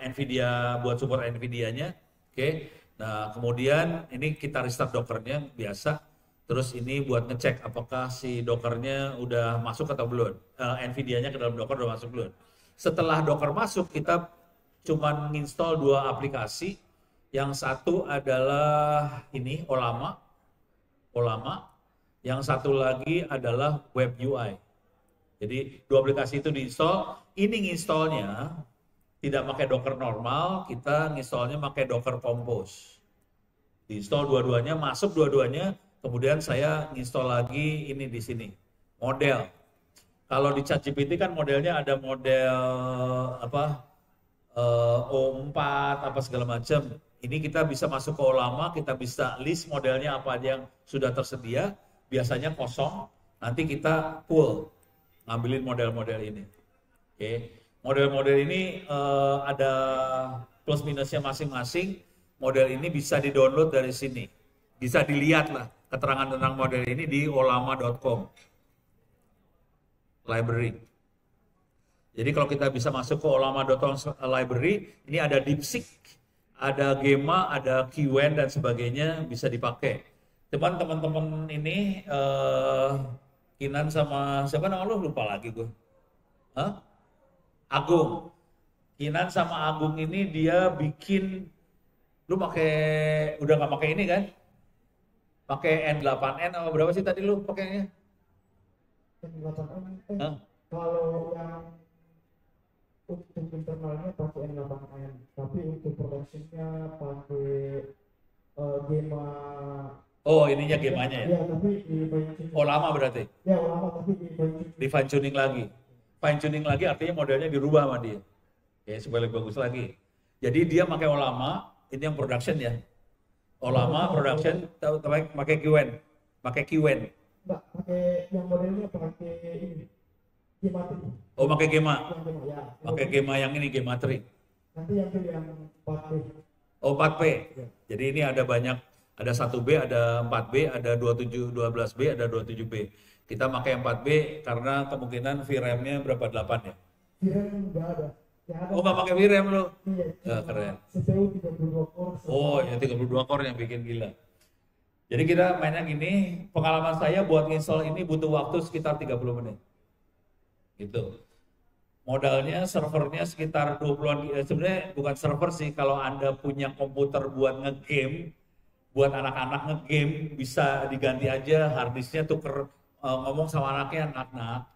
NVIDIA buat support NVIDIA-nya. Oke. Nah, kemudian ini kita restart Docker-nya biasa. Terus ini buat ngecek apakah si Docker-nya udah masuk atau belum. NVIDIA-nya ke dalam Docker udah masuk belum. Setelah Docker masuk, kita cuma install 2 aplikasi. Yang satu adalah ini Olama. Yang satu lagi adalah Web UI. Jadi 2 aplikasi itu diinstal. Ini nginstallnya tidak pakai Docker normal, kita nginstallnya pakai Docker Compose. Diinstal dua-duanya, masuk dua-duanya, kemudian saya nginstall lagi ini di sini. Model. Kalau di ChatGPT kan modelnya ada model O4 apa segala macam. Ini kita bisa masuk ke Olama, kita bisa list modelnya apa aja yang sudah tersedia, biasanya kosong, nanti kita full ngambilin model-model ini. Oke, model-model ini ada plus minusnya masing-masing. Model ini bisa di-download dari sini, bisa dilihat lah keterangan tentang model ini di olama.com library. Jadi kalau kita bisa masuk ke olama.com library, ini ada DeepSeek, ada Gemma, ada Qwen dan sebagainya bisa dipakai. Cuman teman-teman ini Kinan sama siapa nama lu, lupa lagi gue. Hah? Agung. Kinan sama Agung ini dia bikin, lu udah nggak pakai ini kan? Pakai N8N atau berapa sih tadi lu pakainya? N8N. Hah? Kalau yang untuk internalnya pakai N8N, tapi untuk produksinya pakai Gemma. Oh, ininya Gemanya ya? Ya, tapi di fine tuning. Oh, lama berarti? Ya, lama tapi di fine tuning. Di fine tuning lagi. Fine tuning lagi artinya modelnya dirubah sama dia. Ya, supaya lebih bagus lagi. Jadi dia pakai Olama, ini yang production ya. Olama production, pakai Qwen. Pakai Qwen. Enggak, pakai yang modelnya pakai ini. Gemma. Oh, pakai Gemma. Ya. Pakai Gemma yang ini, Gemma 3. Nanti yang itu yang 4P. Oh, 4P. Jadi ini ada banyak, ada 1B, ada 4B, ada 12B, ada 27B. Kita pakai 4B karena kemungkinan VRAM-nya berapa, 8 ya? VRAM enggak ada. Oh, nggak pakai VRAM lo? Iya. Ya, keren. CPU 32 core. Oh, ya 32 core yang bikin gila. Jadi kita mainnya gini, pengalaman saya buat install ini butuh waktu sekitar 30 menit. Gitu. Modalnya servernya sekitar 20-an, sebenarnya bukan server sih, kalau Anda punya komputer buat ngegame, buat anak-anak ngegame, bisa diganti aja harddisknya, tuker, ngomong sama anaknya, anak-anak,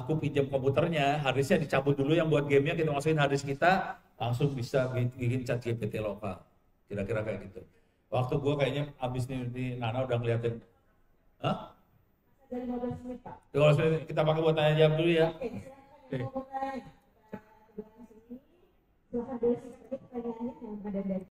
aku pinjam komputernya, harddisknya dicabut dulu yang buat gamenya, kita masukin harddisk kita, langsung bisa bikin chat GPT lokal, kira-kira kayak gitu. Waktu gue kayaknya abis nih Nana udah ngeliatin, hah? Dari 15 menit, Pak. Kita pakai buat tanya jawab dulu ya. Oke, silakan. Silakan dulu pertanyaannya yang ada dari